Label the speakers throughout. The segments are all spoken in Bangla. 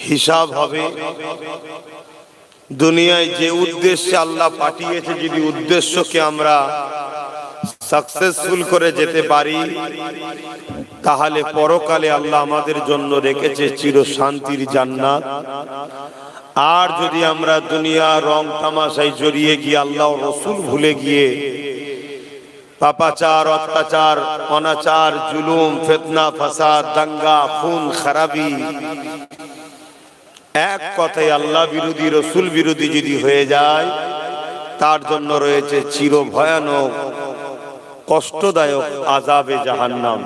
Speaker 1: হিসাব হবে। দুনিয়ায় যে উদ্দেশ্যে আল্লাহ পাঠিয়েছে, যদি উদ্দেশ্যকে আমরা সাকসেসফুল করে যেতে পারি, তাহলে পরকালে আল্লাহ আমাদের জন্য রেখেছে চির শান্তির জান্নাত। আর যদি আমরা দুনিয়া রং তামাশায় জড়িয়ে গিয়ে আল্লাহ রসুল ভুলে গিয়ে পাপাচার, অত্যাচার, অনাচার, জুলুম, ফিতনা, ফাসাদ, দাঙ্গা, খুন খারাবি, এক কথায় আল্লাহ বিরোধী, রসুল বিরোধী যদি হয়ে যায়, তার জন্য রয়েছে চির ভয়ানক কষ্টদায়ক আযাবে জাহান্নাম।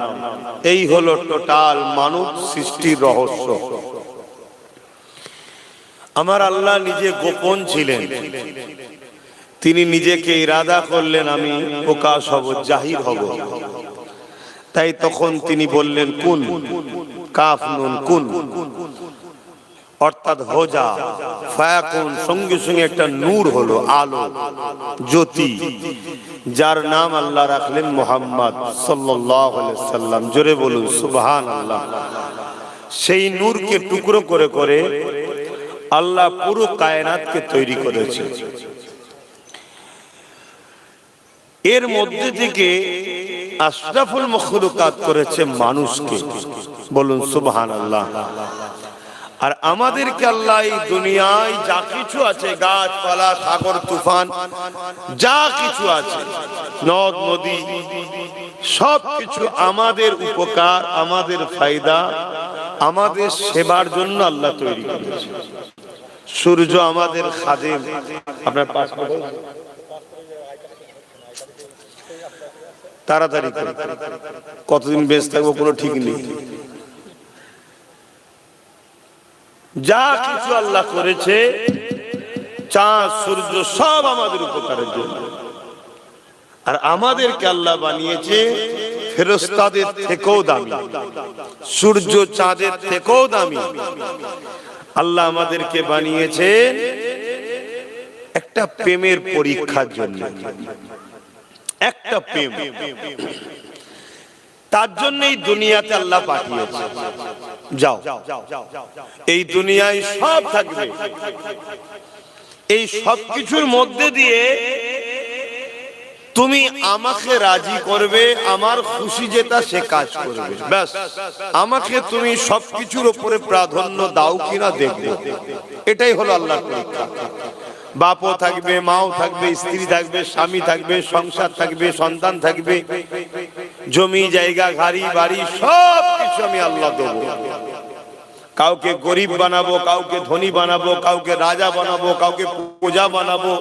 Speaker 1: এই হলো টোটাল মানব সৃষ্টির রহস্য। আমার আল্লাহ নিজে গোপন ছিলেন, তিনি নিজেকে ইরাদা করলেন আমি প্রকাশ হব, জাহির হব। তাই তখন তিনি বললেন কুন, কাফ নুন কুন, অর্থাৎ হোজা, ফায়াকুন, সঙ্গে সঙ্গে একটা নূর হলো, আলো, জ্যোতি, যার নাম আল্লাহ রাখলেন মুহাম্মদ সাল্লাল্লাহু আলাইহি সাল্লাম। জোরে বলুন সুবহানাল্লাহ। সেই নূরকে টুকরো করে করে আল্লাহ পুরো কায়নাতকে তৈরি করেছে। এর মধ্যে থেকে আশরাফুল মখলুকাত করেছে মানুষকে। বলুন সুবহানাল্লাহ। আর আমাদেরকে আল্লাহ এই দুনিয়ায় যা কিছু আছে, গাছপালা, সাগর, তুফান, যা কিছু আছে, নদ নদী, সব কিছু আমাদের উপকার, আমাদের ফায়দা, আমাদের সেবার জন্য আল্লাহ তৈরি করেছে। সূর্য আমাদের খাদেম। আপনার পাশ তাড়াতাড়ি কতদিন বেঁচে থাকবো কোনো ঠিক নেই। যা কিছু আল্লাহ করেছে, চাঁদ সূর্য সব আমাদের উপকারের জন্য। আর আমাদেরকে আল্লাহ বানিয়েছে ফেরেশতাদের থেকেও দামি, সূর্য চাঁদের থেকেও দামি। আল্লাহ আমাদেরকে বানিয়েছে একটা প্রেমের পরীক্ষার জন্য, একটা প্রেম। তার জন্য এই দুনিয়াতে আল্লাহ পাঠিয়েছে। যাও, এই দুনিয়ায় সব থাকবে, এই সব কিছুর মধ্যে দিয়ে তুমি আমাকে রাজি করবে, আমার খুশি যেটা সে কাজ করবে, ব্যাস। আমাকে তুমি সবকিছুর উপরে প্রাধান্য দাও কিনা দেখবে। এটাই হলো আল্লাহর পরীক্ষা। বাপও থাকবে, মাও থাকবে, স্ত্রী থাকবে, স্বামী থাকবে, সংসার থাকবে, সন্তান থাকবে, জমি জায়গা, গাড়ি বাড়ি, সব কিছু আমি আল্লাহ দেবো। কাউকে গরিব বানাবো, কাউকে ধনী বানাবো, কাউকে রাজা বানাবো, কাউকে প্রজা বানাবো,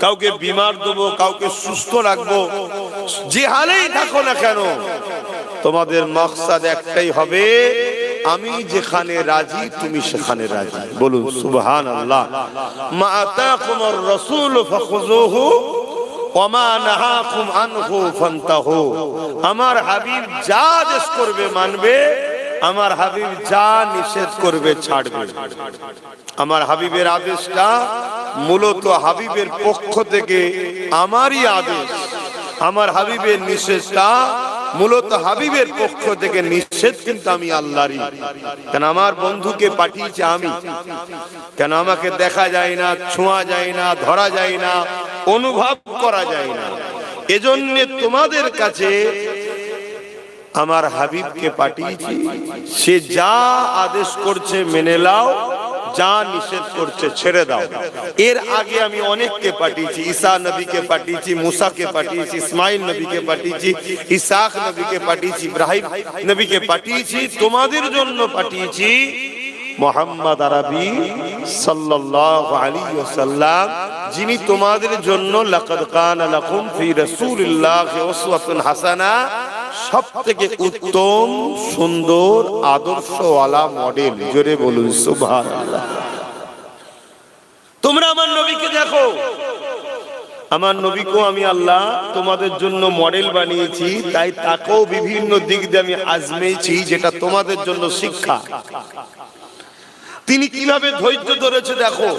Speaker 1: কাউকে বিমার দেবো, কাউকে সুস্থ রাখবো। যে হালেই থাকো না কেন, তোমাদের মাকসাদ একটাই হবে, আমি যেখানে রাজি তুমি সেখানে রাজি। বলুন সুবহানাল্লাহ। মা আতাকুমুর রাসূল ফাখুযুহু ওয়া মা নাহাকুম আনহু ফান্তাহু। আমার হাবিব যা আদেশ করবে মানবে, আমার হাবিব যা নিষেধ করবে ছাড়বে। আমার হাবিবের আদেশটা মূলত হাবিবের পক্ষ থেকে আমারই আদেশ, আমার হাবিবের নিষেধটা মূলত হাবিবের পক্ষ থেকে নিষেধ, কিন্তু আমি আল্লাহরই। কেন আমার বন্ধুকে পাঠিয়েছে আমি, কেন আমাকে দেখা যায় না, ছোঁয়া যায় না, ধরা যায় না, অনুভব করা যায় না। এজন্য তোমাদের কাছে আমার হাবিবকে পাঠিয়েছি, সে যা আদেশ করছে মেনে নাও, যা নিষেধ করছে ছেড়ে দাও। এর আগে আমি অনেককে পাঠিয়েছি, ঈসা নবীকে পাঠিয়েছি, মুসাকে পাঠিয়েছি, ইসমাইল নবীকে পাঠিয়েছি, ইসাক নবীকে পাঠিয়েছি, ইব্রাহিম নবীকে পাঠিয়েছি। তোমাদের জন্য পাঠিয়েছি মুহাম্মদ আরবি সাল্লাল্লাহু আলাইহি ওয়াসাল্লাম, যিনি তোমাদের জন্য লাকাদ কানা লাকুম ফি রাসূলিল্লাহি উসওয়াতুন হাসানা, সবথেকে উত্তম সুন্দর আদর্শওয়ালা মডেল। জোরে বলুন সুবহানাল্লাহ। তোমরা আমার নবীকে দেখো, আমার নবীকেও আমি আল্লাহ তোমাদের জন্য মডেল বানিয়েছি, তাই তাকেও বিভিন্ন দিক দিয়ে আমি আজমেইছি, যেটা তোমাদের জন্য শিক্ষা। তিনি কিভাবে ধৈর্য ধরেছে দেখো,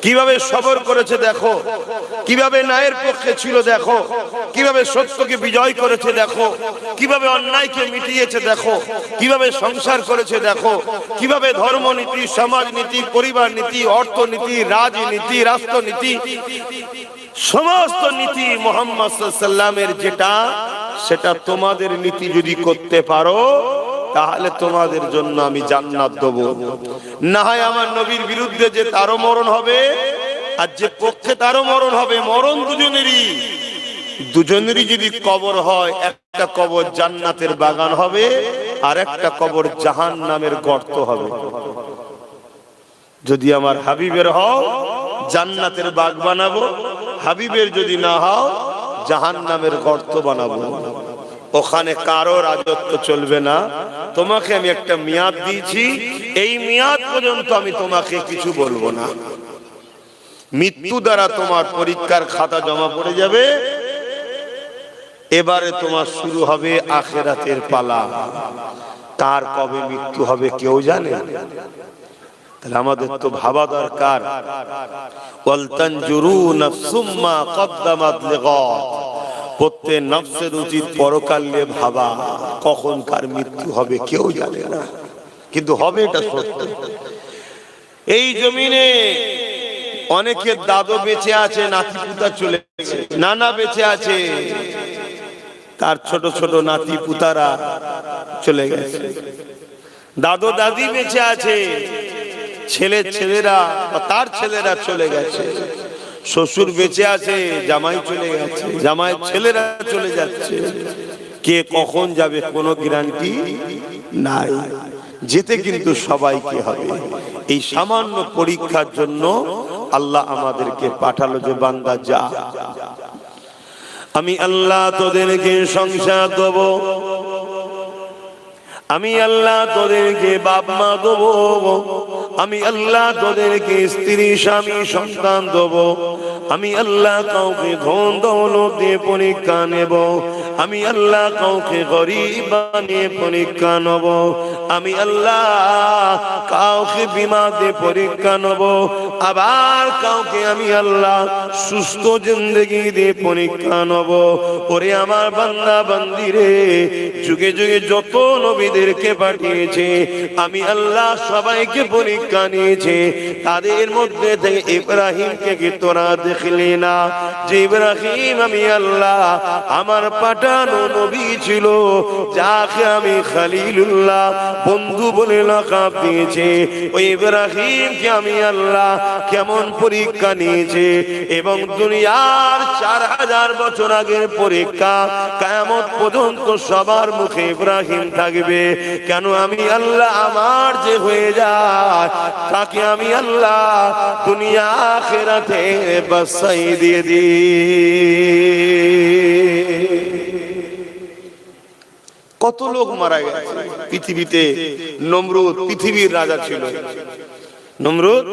Speaker 1: কিভাবে সবর করেছে দেখো, কিভাবে ন্যায়ের পক্ষে ছিল দেখো, কিভাবে সত্যকে বিজয় করেছে দেখো, কিভাবে অন্যায়কে মিটিয়েছে দেখো, কিভাবে সংসার করেছে দেখো, কিভাবে ধর্মনীতি, সমাজনীতি, পরিবার নীতি, অর্থনীতি, রাজনীতি, রাষ্ট্রনীতি, সমস্ত নীতি মুহাম্মদ সাল্লাল্লাহু আলাইহি ওয়াসাল্লামের যেটা সেটা তোমাদের নীতি যদি করতে পারো তাহলে তোমাদের জন্য আমি জান্নাত দেব। না হয় আমার নবীর বিরুদ্ধে যে তারও মরণ হবে আর যে পক্ষে তারও মরণ হবে, মরণ দুজনেরই। দুজনেরই যদি কবর হয়, একটা কবর জান্নাতের বাগান হবে আর একটা কবর জাহান্নামের গর্ত হবে। যদি আমার হাবিবের হও জান্নাতের বাগ বানাবো, হাবিবের যদি না হও জাহান্নামের গর্ত বানাবো। ওখানে কারো রাজত্ব চলবে না। তোমাকে আমি একটা মেয়াদ দিয়েছি, এই মেয়াদ পর্যন্ত আমি তোমাকে কিছু বলবো না। মৃত্যু দ্বারা তোমার পরীক্ষার খাতা জমা পড়ে যাবে, এবারে তোমার শুরু হবে আখিরাতের পালা। কার কবে মৃত্যু হবে কেউ জানে? তাহলে আমাদের তো ভাবা দরকার। ওয়াল তানজুরু নাফসুম মা কদ্দামাত লিগাদ, প্রত্যেক নফসের উচিত পরকাল নিয়ে ভাবা, কখন কার মৃত্যু হবে কেউ জানে না, কিন্তু হবে এটা সত্য। এই জমিনে অনেকের দাদু বেঁচে আছে, নাতি পুতা চলে গেছে, নানা বেঁচে আছে, তার ছোট ছোট নাতি পুতারা চলে গেছে। দাদু দাদি বেঁচে আছে, ছেলেরা তার ছেলেরা চলে গেছে। শ্বশুর বেঁচে আছে, জামাই চলে গেছে, জামাই ছেলেরা চলে যাচ্ছে। কে কখন যাবে কোনো গ্যারান্টি নাই। যেতে কিন্তু সবাইকে হবে। এই সামান্য পরীক্ষার জন্য আল্লাহ আমাদেরকে পাঠালো যে বান্দা যা, আমি আল্লাহ তোদেরকে সংসার দেব, আমি আল্লাহ তোদেরকে বাপ মা দেবো, আমি আল্লাহ তোদেরকে স্ত্রী স্বামী সন্তান দেবো, আমি আল্লাহ কাউকে ধন দৌলত দিয়ে পরীক্ষা নেব, আমি আল্লাহ কাউকে গরিব বানিয়ে পরীক্ষা নেব, আমি আল্লাহ কাউকে বিমা দিয়ে পরীক্ষা নেব, আবার কাউকে আমি আল্লাহ সুস্থ জিন্দেগি দিয়ে পরীক্ষা নেব। ওরে আমার বান্দা বান্দি রে, যুগে যুগে যত নবীদেরকে পাঠিয়েছে আমি আল্লাহ সবাইকে পরীক্ষা নিয়েছে। তাদের মধ্যে থেকে ইব্রাহিমকে কি তোরা দেখলি না? যে ইব্রাহিম আমি আল্লাহ আমার পাঠানো নবী ছিল, যাকে আমি খলিলুল্লাহ বন্ধু বলে লাকাব দিয়েছে। ওই ইব্রাহিমকে আমি আল্লাহ কেমন পরীক্ষা নিয়েছে, এবং দুনিয়ার 4000 বছর আগের পরীক্ষা কিয়ামত পর্যন্ত সবার মুখে ইব্রাহিম থাকবে। কেন? আমি আল্লাহ আমার যে হয়ে যায় তাকে আমি আল্লাহ দুনিয়া আখিরাতে বাসাই দিয়ে দিই। কত লোক মারা গেছে পৃথিবীতে। নমরুদ পৃথিবীর রাজা ছিল, নমরুদ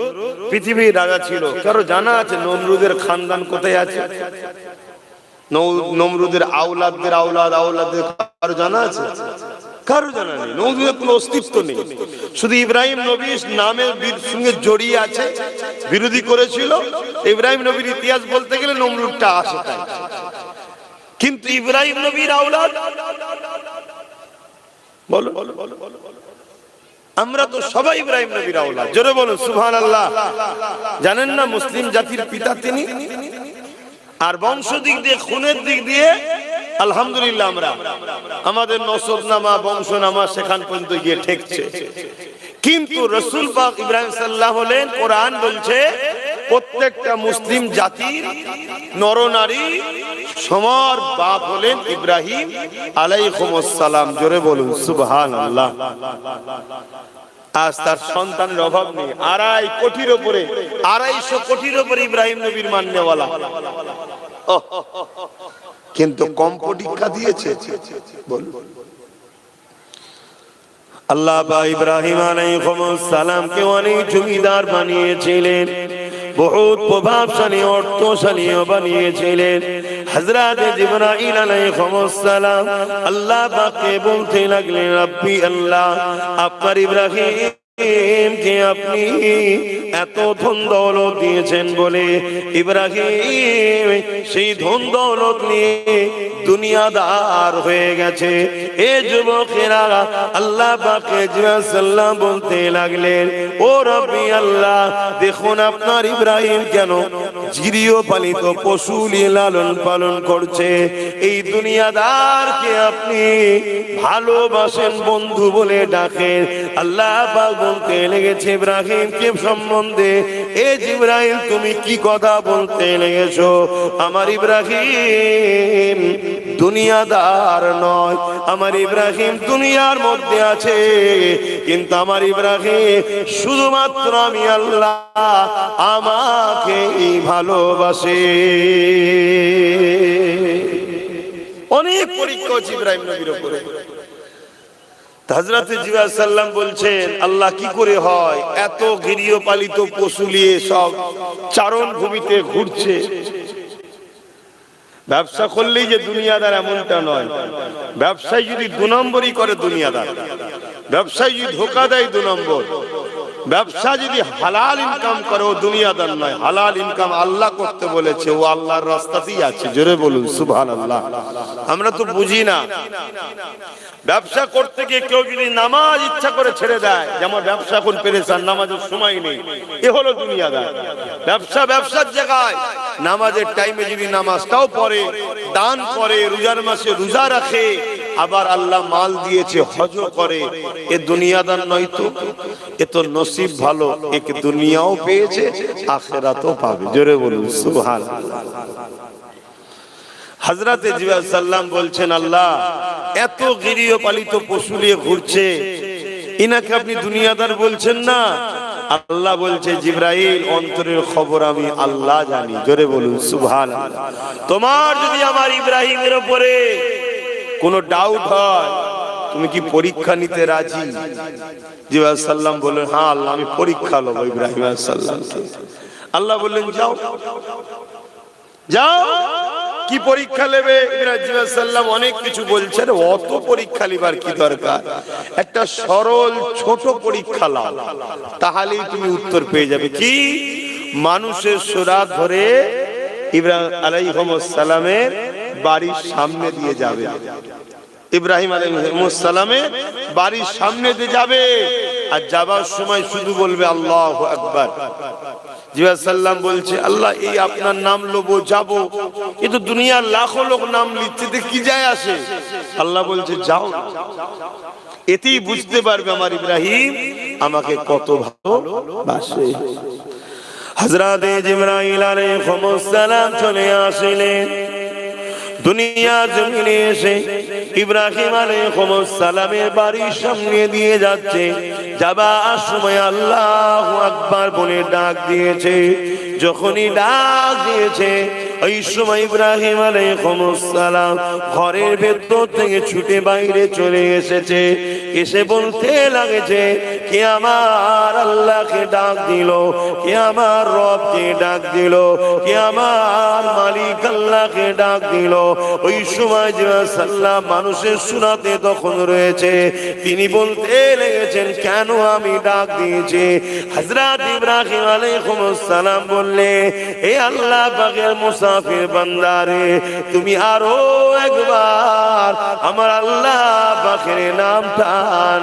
Speaker 1: পৃথিবীর রাজা ছিল। কারো জানা আছে নমরুদের খানদান কোথায় আছে? নমরুদের আওলাদদের আওলাদ আওলাদদের কারো জানা আছে? কারো জানা নেই। নমরুদের কোনো অস্তিত্ব নেই। শুধু ইব্রাহিম নবীর নামের সঙ্গে জড়িয়ে আছে, বিরোধী করেছিল। ইব্রাহিম নবীর ইতিহাস বলতে গেলে নমরুদটা আসে তাই, কিন্তু ইব্রাহিম নবীর আওলাদ বলো, আমরা তো সবাই ইব্রাহিম নবীর আওলাদ। জোরে বলুন সুবহানাল্লাহ। জানেন না মুসলিম জাতির পিতা তিনি, আর বংশ দিক দিয়ে খুনের দিক দিয়ে আলহামদুলিল্লাহ আমরা আমাদের নসবনামা বংশনামা সেখান পর্যন্ত গিয়ে ঠেকছে। কিন্তু রাসূল পাক ইব্রাহিম সাল্লাল্লাহু হলেন, কোরআন বলছে প্রত্যেকটা মুসলিম জাতির নরনারী সবার বাপ হলেন ইব্রাহিম আলাইহিস সালাম। জোরে বলুন সুবহানাল্লাহ। আজ তার সন্তানের অভাব নেই। 2.5 কোটির উপরে, 250 কোটির উপরে ইব্রাহিম নবীর মাননেওয়ালা। কিন্তু কম পরীক্ষা দিয়েছে। আল্লাহ বা ইব্রাহিম আলাইহিস সালামকে অনেক জমিদার বানিয়েছিলেন, বহুত প্রভাবশালী অর্থশালীও বানিয়েছিলেন। হযরত জিবরাইল আলাইহিস সালাম আল্লাহ পাককে বলতে লাগলেন, রব্বি আল্লাহ, আপনার ইব্রাহিম ইব্রাহিমকে আপনি এত ধন দৌলত দিয়েছেন বলে ইব্রাহিম সেই ধন দৌলত নিয়ে দুনিয়াদার হয়ে গেছে। এ যুবকেরা আল্লাহ পাকে সাল্লাম বলতে লাগলেন, ও রব্বি আল্লাহ, দেখুন আপনার ইব্রাহিম কেন গৃহপালিত পশু লালন পালন করছে। এই দুনিয়াদারকে আপনি ভালোবাসেন, বন্ধু বলে ডাকেন। আল্লাহ পাক বলতে লেগেছে ইব্রাহিমকে সম্বন্ধে, এ ইব্রাহিম তুমি কি কথা বলতে লেগেছো? আমার ইব্রাহিম দুনিয়াদার নয়, আমার ইব্রাহিম দুনিয়ার মধ্যে আছে, কিন্তু আমার ইব্রাহিম শুধুমাত্র আমি আল্লাহ আমাকে ভালোবাসে। অনেক পরীক্ষা হচ্ছে ইব্রাহিম নবীর উপরে। হযরত জিবরাইল সাল্লাম বলছেন, আল্লাহ কি করে হয় এত গৃহপালিত পশু নিয়ে সব চারণ ভূমিতে ঘুরছে? ব্যবসা করলেই যে দুনিয়াদার এমনটা নয়। ব্যবসায় যদি 2 নম্বরই করে দুনিয়াদার, ব্যবসায় যদি ধোকা দেয় 2 নম্বর। ব্যবসা যদি হালাল ইনকাম করে ও দুনিয়াদার নয়। হালাল ইনকাম আল্লাহ করতে বলেছে, ও আল্লাহর রাস্তাতেই আছে। জোরে বলুন সুবহানাল্লাহ। আমরা তো বুঝি না। ব্যবসা করতে গিয়ে কেউ যদি নামাজ ইচ্ছা করে ছেড়ে দেয়, যে আমার ব্যবসা এখন পেরেছান, নামাজের সময় নেই, এ হলো দুনিয়াদার। ব্যবসার জায়গায় নামাজের টাইমে যদি নামাজটাও পড়ে, দান করে, রোজার মাসে রোজা রাখে, আবার আল্লাহ মাল দিয়েছে হজ করে, এ দুনিয়াদার নয় তো? এ তো নসিব ভালো, একে দুনিয়াও পেয়েছে আখিরাতও পাবে। জোরে বলুন সুবহানাল্লাহ। হযরত জিবরাইল সাল্লাম বলছেন, আল্লাহ এত গৃহপালিত পশু নিয়ে ঘুরছে, ইনাকে আপনি দুনিয়াদার বলছেন না? আল্লাহ বলছে, জিবরাইল অন্তরের খবর আমি আল্লাহ জানি। জোরে বলুন সুবহানাল্লাহ। তোমার যদি আমার ইব্রাহিমের উপরে কোনো ডাউট হয়, তুমি কি পরীক্ষা নিতে রাজি? জিবরাইল সাল্লাম বললেন, হ্যাঁ আল্লাহ, আমি পরীক্ষা নেব ইব্রাহিম আলাইহিস সালামকে। আল্লাহ বললেন, যাও যাও। কি পরীক্ষা নেবে? ইব্রাহিম আলাইহিস সালাম অনেক কিছু বলছেন, অত পরীক্ষা লিবার কি দরকার? একটা সরল ছোট পরীক্ষা নাও, তাহলেই তুমি উত্তর পেয়ে যাবে। কি? মানুষের সুরাত ধরে ইব্রাহিম আলাইহিস সালামের বাড়ির সামনে দিয়ে যাবে। ইব্রাহিম আলাইহিস সালামের বাড়ির সামনে দিয়ে যাবে, আর যাবার সময় শুধু বলবে আল্লাহু আকবার। জিবরাইল সাল্লাম বলছে, আল্লাহ এই আপনার নাম লবো, যাবো, কিন্তু দুনিয়ার লাখো লোক নাম লিখতে কি যায় আসে? আল্লাহ বলছে, যাও, এতেই বুঝতে পারবে আমার ইব্রাহিম আমাকে কত ভালোবাসে। হযরত জিবরাইল আলাইহিস সালাম চলে আসলেন দুনিয়া জমিনে এসে ইব্রাহিম আলাইহিস সালামের বাড়ির সামনে দিয়ে যাচ্ছে। যাবার সময় আল্লাহু আকবার বলে ডাক দিয়েছে। যখনই ডাক দিয়েছে, ওই সময় ইব্রাহিম আলাইহিস সালাম ঘরের ভেতর থেকে ছুটে বাইরে চলে এসেছে। এসে বলতে লাগেছে, কে আমার আল্লাহকে ডাক দিল, কে আমার রবকে ডাক দিল, কে আমার মালিক আল্লাহকে ডাক দিল। ওই সময় জিবরাইল সাল্লাম মানুষের সুরাতে তখন রয়েছে। তিনি বলতে লেগেছেন, কেন আমি ডাক দিয়েছি? হযরত ইব্রাহিম আলাইহিস সালাম বললে, হে আল্লাহ পাকের মুসাফির বান্দারে, তুমি আরো একবার আমার আল্লাহ পাকের নামটা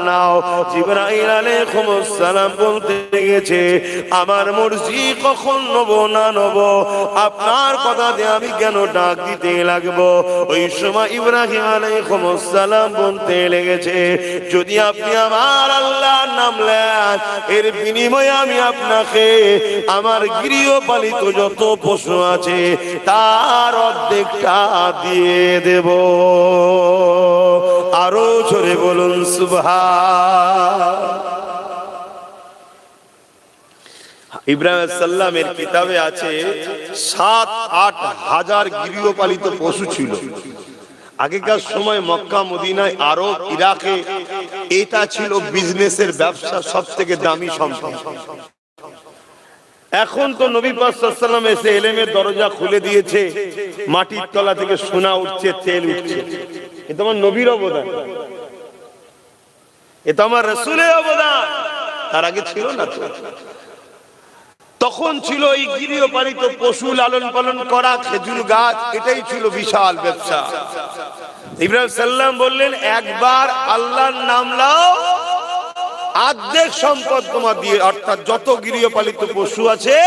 Speaker 1: নাও। জিবরাইল আলাইহিস সালাম বলতে গেছে, আমার মর্জি কখন নব না নব, আপনার কথাতে আমি কেন ডাক দিতে লাগবো? ওই সময় ইব্রাহিম আলাইহিস সালাম বলতে লেগেছে, যদি আপনি আমার আল্লাহর নাম নেন, এর বিনিময়ে আমি আপনাকে আমার গৃহপালিত যত পশু আছে তার অর্ধেকটা দিয়ে দেব। আরো জোরে বলুন সুবহান। ইব্রাহিম সাল্লামের কিতাবে আছে 7-8 হাজার গৃহপালিত পশু ছিল। আগেকার সময় মক্কা, মদিনায়, আরব, ইরাকে এটা ছিল বিজনেসের ব্যবসা সব থেকে দামি সম্পদ। এখন তো নবী পাক সাল্লাল্লাহু আলাইহি ওয়াসাল্লাম এসে ইলমের দরজা খুলে দিয়েছে, মাটির তলা থেকে সোনা উঠছে, তেল উঠছে। এটা আমার নবীর অবদান, এটা আমার রাসূলের অবদান। তার আগে ছিল না তো। তখন ছিল এই গৃহপালিত পশু লালন পালন করা, খেজুর গাছ, এটাই ছিল বিশাল ব্যবসা। ইব্রাহিম সাল্লাম বললেন, একবার আল্লাহর নাম নাও, অর্ধেক সম্পদ তোমার দিয়ে, অর্থাৎ যত গৃহপালিত পশু আছে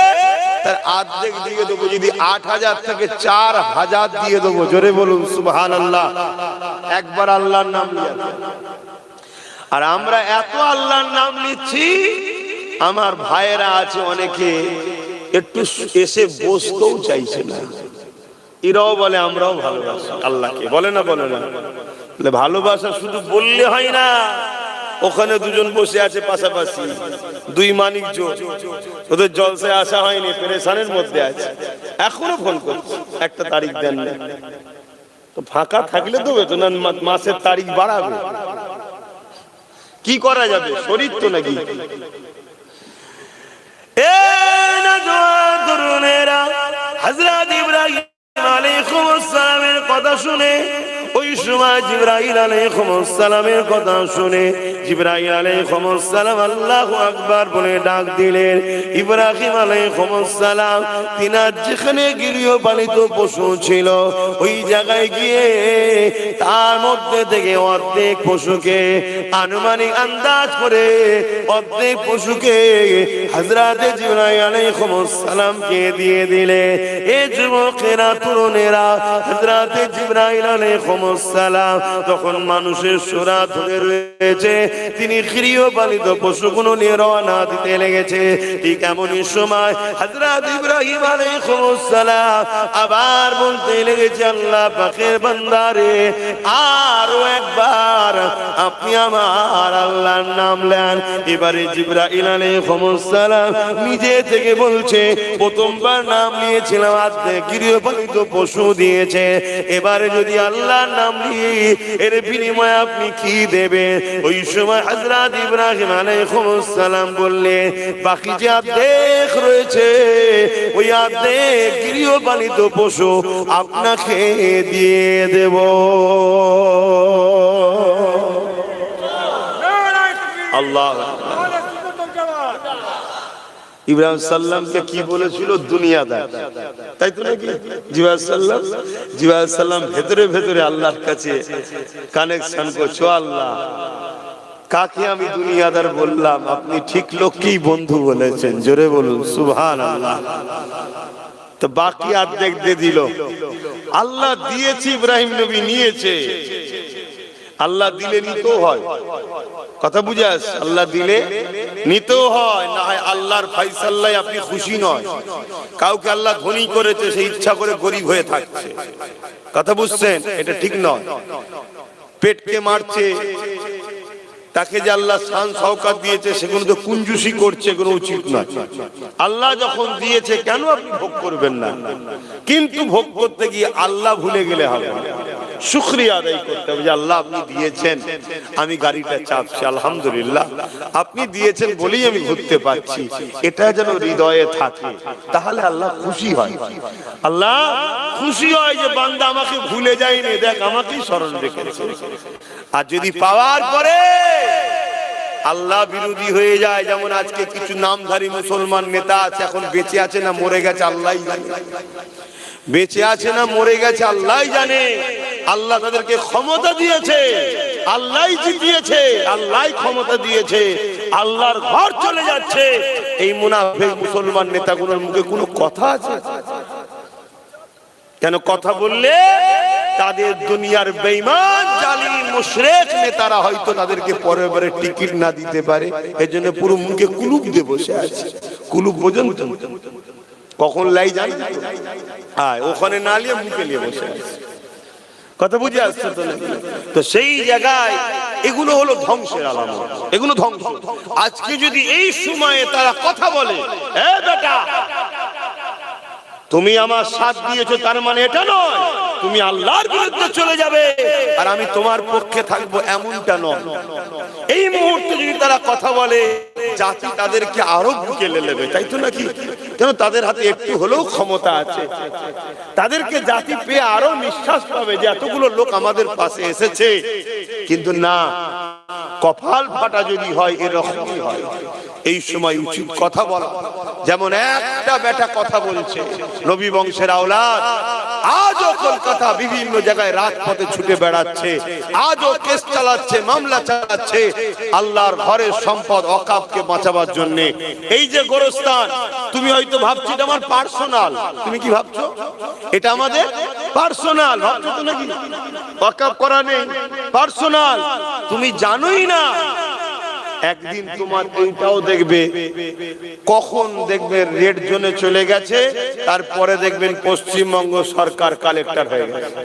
Speaker 1: তার অর্ধেক দিয়ে দেবো। যদি 8,000 থেকে 4,000 দিয়ে দেবো। জোরে বলুন সুবহানাল্লাহ। একবার আল্লাহর নাম নিয়ে, আর আমরা এত আল্লাহর নাম নিচ্ছি, আমার ভাইয়েরা আছে অনেকে একটু এসে বসতেও চাইছে না। এরাও বলে আমরাও ভালোবাসি আল্লাহকে, বলে না? বলে না? ভালোবাসা শুধু বললে হয় না। ওখানে দুজন বসে আছে পাশাপাশি, দুই মানিক জোর, ওদের জলসায় আসা হয়নি, পেরেশানের মধ্যে আছে, এখনো ফোন করছে, একটা তারিখ দেন না। তো ফাঁকা থাকলে তো বেতন মাসের তারিখ বাড়াবে, কি করা যাবে? শরীর তো নাকি। হযরত ইব্রাহিম আলাইহিস সালামের কথা শুনে, ওই সময় জিবরাইল আলাইহিস সালামের কথা শুনে জিবরাইল আলাইহিস সালাম আল্লাহু আকবার বলে ডাক দিলেন। ইব্রাহিম আলাইহিস সালাম তিনার যেখানে গৃহপালিত পশু ছিল ওই জায়গায় গিয়ে তার মধ্যে থেকে অর্ধেক পশুকে, আনুমানিক আন্দাজ করে অর্ধেক পশুকে হযরত জিবরাইল আলাইহিস সালামকে দিয়ে দিলে। এই যুবকেরা, তরুণেরা, হযরত জিবরাইল আলাইহিস সালাম তখন মানুষের সূরা ধরে রয়েছে, তিনি গৃহপালিত পশুগুলো নিয়ে রওনা দিতে লেগেছে। ঠিক এমনই সময় হযরত ইব্রাহিম আলাইহিস সালাম আবার বলতে লেগেছে, আল্লাহ পাকের বান্দারে, আরো একবার আপনি আমার আল্লাহর নাম নেন। এবারে জিবরাইল আলাইহিস সালাম নিজে থেকে বলছে, প্রথমবার নাম নিয়েছিলাম, অর্ধেক গৃহপালিত পশু দিয়েছে, এবারে যদি আল্লাহর নাম নিয়ে এর বিনিময়ে আপনি কি দেবেন? ওই সময় হযরত ইব্রাহিম আলাইহিস সালাম বললেন, বাকি যে অর্ধেক রয়েছে ওই অর্ধেক গৃহপালিত পশু আপনাকে দিয়ে দেব। আল্লাহ। ইব্রাহিম সাল্লামকে কি বলেছিল? দুনিয়াদার, তাই তো নাকি? জিবরাইল সাল্লাম ভেতরে ভেতরে আল্লাহর কাছে কানেকশন করছো, আল্লাহ কাকে আমি দুনিয়াদার বললাম? আপনি ঠিক লোককেই বন্ধু বলেছেন। জোরে বলুন সুবহানাল্লাহ। তো বাকি অর্ধেক দিয়ে দিল। আল্লাহ দিয়েছে, ইব্রাহিম নবী নিয়েছে। আল্লাহ দিলে নিতেও হয়, কথা বুঝে আসছে? আল্লাহ দিলে নিতেও হয়, না হয় আল্লাহর ফায়সালায় আপনি খুশি নয়। কাউকে আল্লাহ ধনী করেছে, সে ইচ্ছা করে গরিব হয়ে থাকছে, কথা বুঝছেন? এটা ঠিক নয়। পেটকে মারছে, তাকে যে আল্লাহ শান শওকত দিয়েছে সেগুলো তো কুঞ্জুসি করছে, কোনো উচিত নয়। আল্লাহ যখন দিয়েছে কেন আপনি ভোগ করবেন না? কিন্তু ভোগ করতে গিয়ে আল্লাহ ভুলে গেলে হবে না, শুকরিয়া আদায় করতে হবে যে আল্লাহ আপনি দিয়েছেন, আমি গাড়িটা চাপছি, আলহামদুলিল্লাহ আপনি দিয়েছেন বলেই আমি ঘুরতে পারছি, এটা যেন হৃদয়ে থাকে, তাহলে আল্লাহ খুশি হয়। আল্লাহ খুশি হয় যে বান্দা আমাকে ভুলে যায়নি, দেখ আমাকেই স্মরণ রেখেছে। আর যদি পাওয়ার পরে আল্লাহ বিরোধী হয়ে যায়, যেমন আজকে কিছু নামধারী মুসলমান নেতা আছে, এখন বেঁচে আছে না মরে গেছে আল্লাহই জানে, বেঁচে আছে না মরে গেছে আল্লাহই জানে। আল্লাহ তাদেরকে ক্ষমতা দিয়েছে, আল্লাহই জিতিয়েছে, আল্লাহই ক্ষমতা দিয়েছে, আল্লাহর ঘর চলে যাচ্ছে। এই মুনাফিক মুসলমান নেতাগুলোর মুখে কোনো কথা আছে? কেন কথা বললে তাদের দুনিয়ার বেঈমান জালিম মুশরিক নেতারা হয়তো তাদেরকে পরের বারে টিকিট না দিতে পারে, এজন্য পুরো মুখে কুলুপ দিয়ে বসে আছে। কুলুপ বোঝেন তো? কখন লাই যায় ওখানে না নিয়ে মুখে নিয়ে বসে আছে, কথা বুঝে আসছে তো? তো সেই জায়গায় এগুলো হলো ধ্বংসের আলামত, এগুলো ধ্বংস। আজকে যদি এই সময়ে তারা কথা বলে, এ বেটা তুমি আমার সাথ দিয়েছো, তার মানে এটা নয় তুমি আল্লাহর বিরুদ্ধে চলে যাবে আর আমি তোমার পক্ষে থাকবো, এমনটা নয়। এই মুহূর্তে যদি তারা কথা বলে, জাতি তাদেরকে আরো বুকে নেবে, তাই তো নাকি? কেন তাদের হাতে একটু হলেও ক্ষমতা আছে, তাদেরকে জাতি পেয়ে আরো নিঃশ্বাস পাবে যে এতগুলো লোক আমাদের পাশে এসেছে। কিন্তু না, কপাল ফাটা যদি হয় এরকমই হয়। এই সময় উচিত কথা বলা। যেমন একটা বেটা কথা বলছে, নবী বংশের আওলাদ, আজও কলকাতা বিভিন্ন জায়গায় রাজপথে ছুটে বেড়াচ্ছে, আজও কেস চালাচ্ছে, মামলা চালাচ্ছে আল্লাহর ঘরের সম্পদ ওয়াকফকে বাঁচাবার জন্য। এই যে গোরস্থান, তুমি হয়তো ভাবছো এটা আমার পার্সোনাল। তুমি কি ভাবছো? এটা আমাদের পার্সোনাল ভাবছো তো নাকি? ওয়াকফ করা নেই, পার্সোনাল। তুমি জানোই না একদিন তোমার এইটাও দেখবে, কখন দেখবে রেড জোনে চলে গেছে, তারপরে দেখবেন পশ্চিমবঙ্গ সরকার কালেক্টর হয়ে গেছে।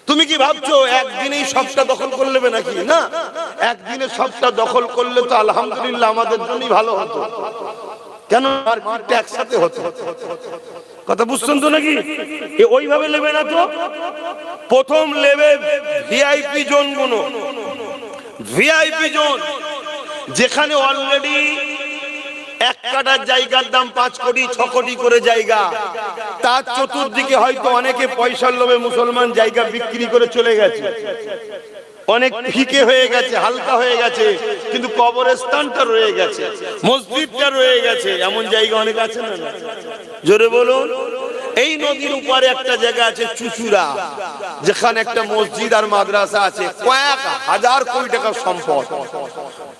Speaker 1: তুমি কি ভাবছো একদিনেই সবটা দখল করে নেবে নাকি? না, একদিনে সবটা দখল করলে তো আলহামদুলিল্লাহ আমাদের জন্যই ভালো হতো। কেন? একসাথে হতো। কথা বুঝছেন তো নাকি? ওইভাবে নেবে না তো। প্রথম লেবে ভিআইপি জোন গুলো, ভিআইপি জোন যেখানে অলরেডি এক কাঠার জায়গার দাম 5 কোটি 6 কোটি করে জায়গা, তার চতুর্দিকে হয়তো অনেকে পয়সার লোভে মুসলমান জায়গা বিক্রি করে চলে গেছে, অনেক ফিকে হয়ে গেছে, হালকা হয়ে গেছে, কিন্তু কবরস্থানটা রয়ে গেছে, মসজিদটা রয়ে গেছে। এমন জায়গা অনেক আছে না? জোরে বলুন। এই নদীর উপরে একটা জায়গা আছে চুচুড়া, যেখানে একটা মসজিদ আর মাদ্রাসা আছে, কয়েক হাজার কোটি টাকার সম্পদ।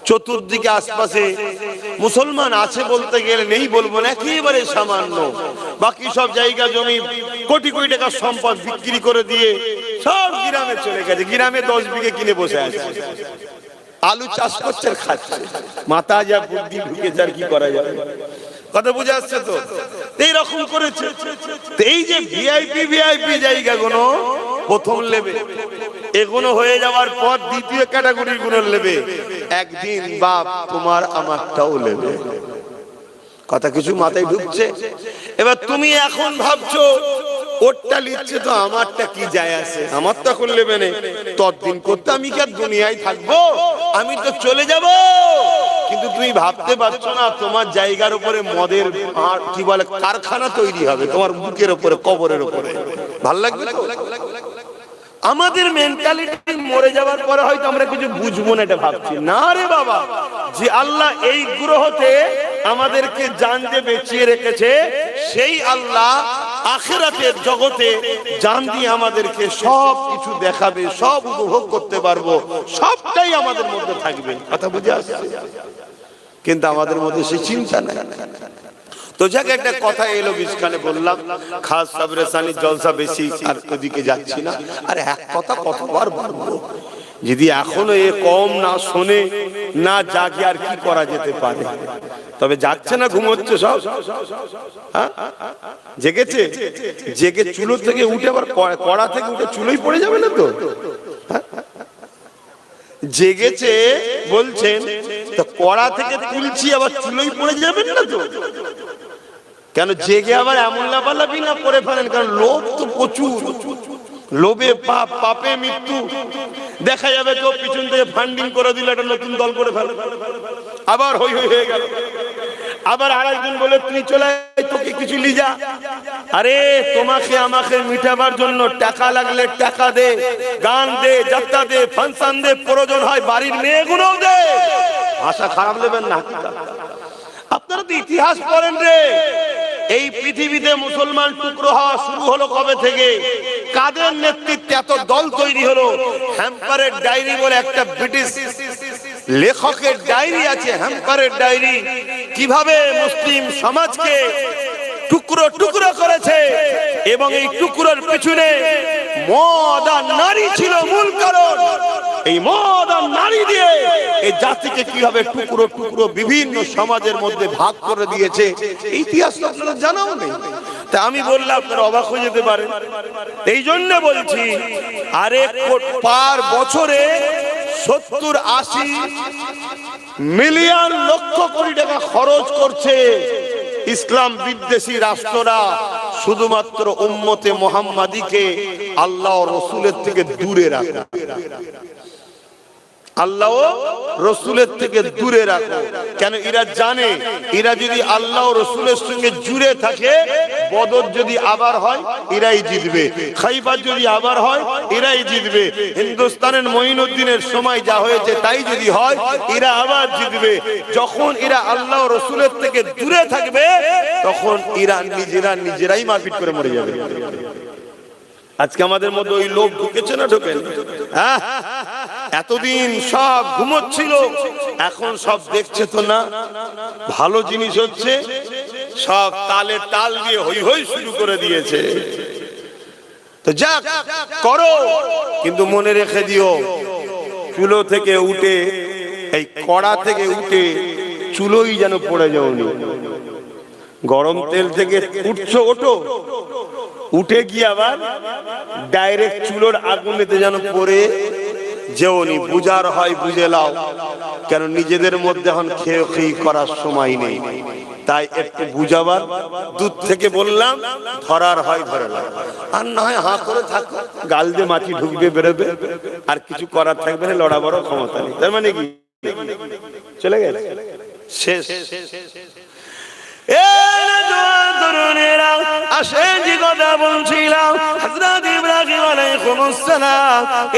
Speaker 1: চতুর্দিকে আশপাশে মুসলমান আছে বলতে গেলে নেই বলবো না, একেবারে সামান্য। বাকি সব জায়গা জমি কোটি কোটি টাকার সম্পদ বিক্রি করে দিয়ে সব গ্রামে চলে গেছে। গ্রামে 10 বিঘে কিনে বসে আছে, আলু চাষ করছে আর খাচ্ছে। মাথা যা বুদ্ধি ঢুকেছে, আর কি করা যাবে? কথা বুঝে আসছে তো? এইরকম করেছে। এই যে ভিআইপি জায়গাগুলো প্রথম লেবে, এগুলো হয়ে যাওয়ার পর দ্বিতীয় ক্যাটাগরির গুলো লেবে। একদিন বাপ তোমার আমারটাও লেবে। কথা কিছু মাথায় ঢুকছে? এবার তুমি এখন ভাবছো ওরটা লিখছে তো আমারটা কি যায় আসে, আমার তো এখন লেবে নেই, ততদিন করতে আমি কি আর দুনিয়ায় থাকবো? আমি তো চলে যাব। কিন্তু তুমি ভাবতে পারছো না তোমার জায়গার উপরে মদের কি বলে কারখানা তৈরি হবে, তোমার বুকের উপরে, কবরের উপরে। ভাল লাগবে তো? আমাদের মেন্টালিটি মরে যাওয়ার পরে হয়তো আমরা কিছু বুঝবো না, এটা ভাবছি না রে বাবা। যে আল্লাহ এই গ্রহতে আমাদেরকে জান দিয়ে বেঁচিয়ে রেখেছে, সেই আল্লাহ আখিরাতের জগতে জান দিয়ে আমাদেরকে সব কিছু দেখাবে, সব উপভোগ করতে পারবো, সবটাই আমাদের মধ্যে থাকবে। কথা বুঝে আসছে? কিন্তু আমাদের মধ্যে সেই চিন্তা নেই। তো যাকে একটা কথা এলো বিস্কানে বললাম, খাস সাবরেসানি জলসা বেশি আর ওদিকে যাচ্ছি না। আরে এক কথা কতবার বলবো? যদি এখনো এ কম না শোনে না জাগে, আর কি করা যেতে পারে? তবে যাচ্ছে না, ঘুমোচ্ছে সব। জেগেছে, জেগে চুলো থেকে উঠে আবার কড়া থেকে উঠে চুলোই পড়ে যাবে না তো? জেগেছে বলছেন, তো কড়া থেকে তুলছি আবার চুলোই পড়ে যাবেন না তো? কেন জেগে আবার এমন লাফালাফি না করে ফেলেন, কারণ লোভ তো প্রচুর। লোভে পাপ, পাপে মৃত্যু। দেখা যাবে তো পিছন থেকে ফান্ডিং করে দিল, একটা নতুন দল করে ফেলে, আবার হই হই হয়ে গেল। আবার আরেকজন বলে তুই চলে তোকে কিছু লিজা। আরে তোমাকে আমাকে মিটাবার জন্য টাকা লাগলে টাকা দে, গান দে, যাত্রা দে, ফাংশন দে, প্রয়োজন হয় বাড়ির মেয়েগুলোও দে। আশা খারাপ নেবেন না। আপনারা তো ইতিহাস পড়েন রে। এই পৃথিবীতে মুসলমান টুকরো হওয়া শুরু হলো কবে থেকে? কাদের নেতৃত্বে এত দল তৈরি হলো? হ্যাম্পারের ডায়েরি বলে একটা ব্রিটিশ লেখকের ডায়েরি আছে, হ্যাম্পারের ডায়েরি। কিভাবে মুসলিম সমাজকে টুকরো টুকরো করেছে, এবং এই টুকরোর পিছনে মদ আর নারী ছিল মূল কারণ। এই মদ আর নারী দিয়ে এই জাতিকে কিভাবে টুকরো টুকরো বিভিন্ন সমাজের মধ্যে ভাগ করে দিয়েছে, ইতিহাস আপনারা জানাও নেই। তা আমি বললাম আপনারা অবাক হয়ে যেতে পারেন। এই জন্য বলছি, আরে পার বছরে 70-80 মিলিয়ন লক্ষ কোটি টাকা খরচ করছে ইসলাম বিদ্বেষী রাষ্ট্ররা শুধুমাত্র উম্মতে মুহাম্মাদীকে আল্লাহ ও রাসূলের থেকে দূরে রাখা। আল্লাহ ও রসুলের থেকে দূরে রাখো। কেন? এরা জানে এরা যদি আল্লাহ ও রসুলের সঙ্গে জুড়ে থাকে, বদর যদি আবার হয় এরাই জিতবে, খাইবার যদি আবার হয় এরাই জিতবে, হিন্দুস্তানের মঈনুদ্দিনের সময় যা হয়েছে তাই যদি হয় এরা আবার জিতবে। যখন এরা আল্লাহ ও রসুলের থেকে দূরে থাকবে তখন এরা নিজেরাই মারপিট করে মরে যাবে। আজকে আমাদের মধ্যে ওই লোক ঢুকেছে না ঢোকেন? হ্যাঁ, এতদিন সব ঘুমোচ্ছিল, এখন সব দেখছে তো না ভালো জিনিস হচ্ছে, সব তালে তাল দিয়ে হই হই শুরু করে দিয়েছে। তো যাক করো, কিন্তু মনে রেখে দিও চুলো থেকে উঠে, এই কড়া থেকে উঠে চুলোই যেন পড়ে যাওনি। গরম তেল থেকে উঠছো, ওঠো, উঠে গিয়ে আবার ডাইরেক্ট চুলোর আগুনেতে যেন পড়ে যেওনি। বুঝার হয় বুঝে লাও, কেন নিজেদের মধ্যে এখন খেয়ে খেয়ে করার সময় নেই, তাই একটু বুঝাবার দূর থেকে বললাম, ধরার হয় ধরে নাও, আর না হয় হাঁ করে থাকো, গাল দিয়ে মাছি ঢুকবে বেরোবে, আর কিছু করার থাকবে না, লড়া বড় ক্ষমতা নেই। তার মানে কি চলে গেছে শেষ।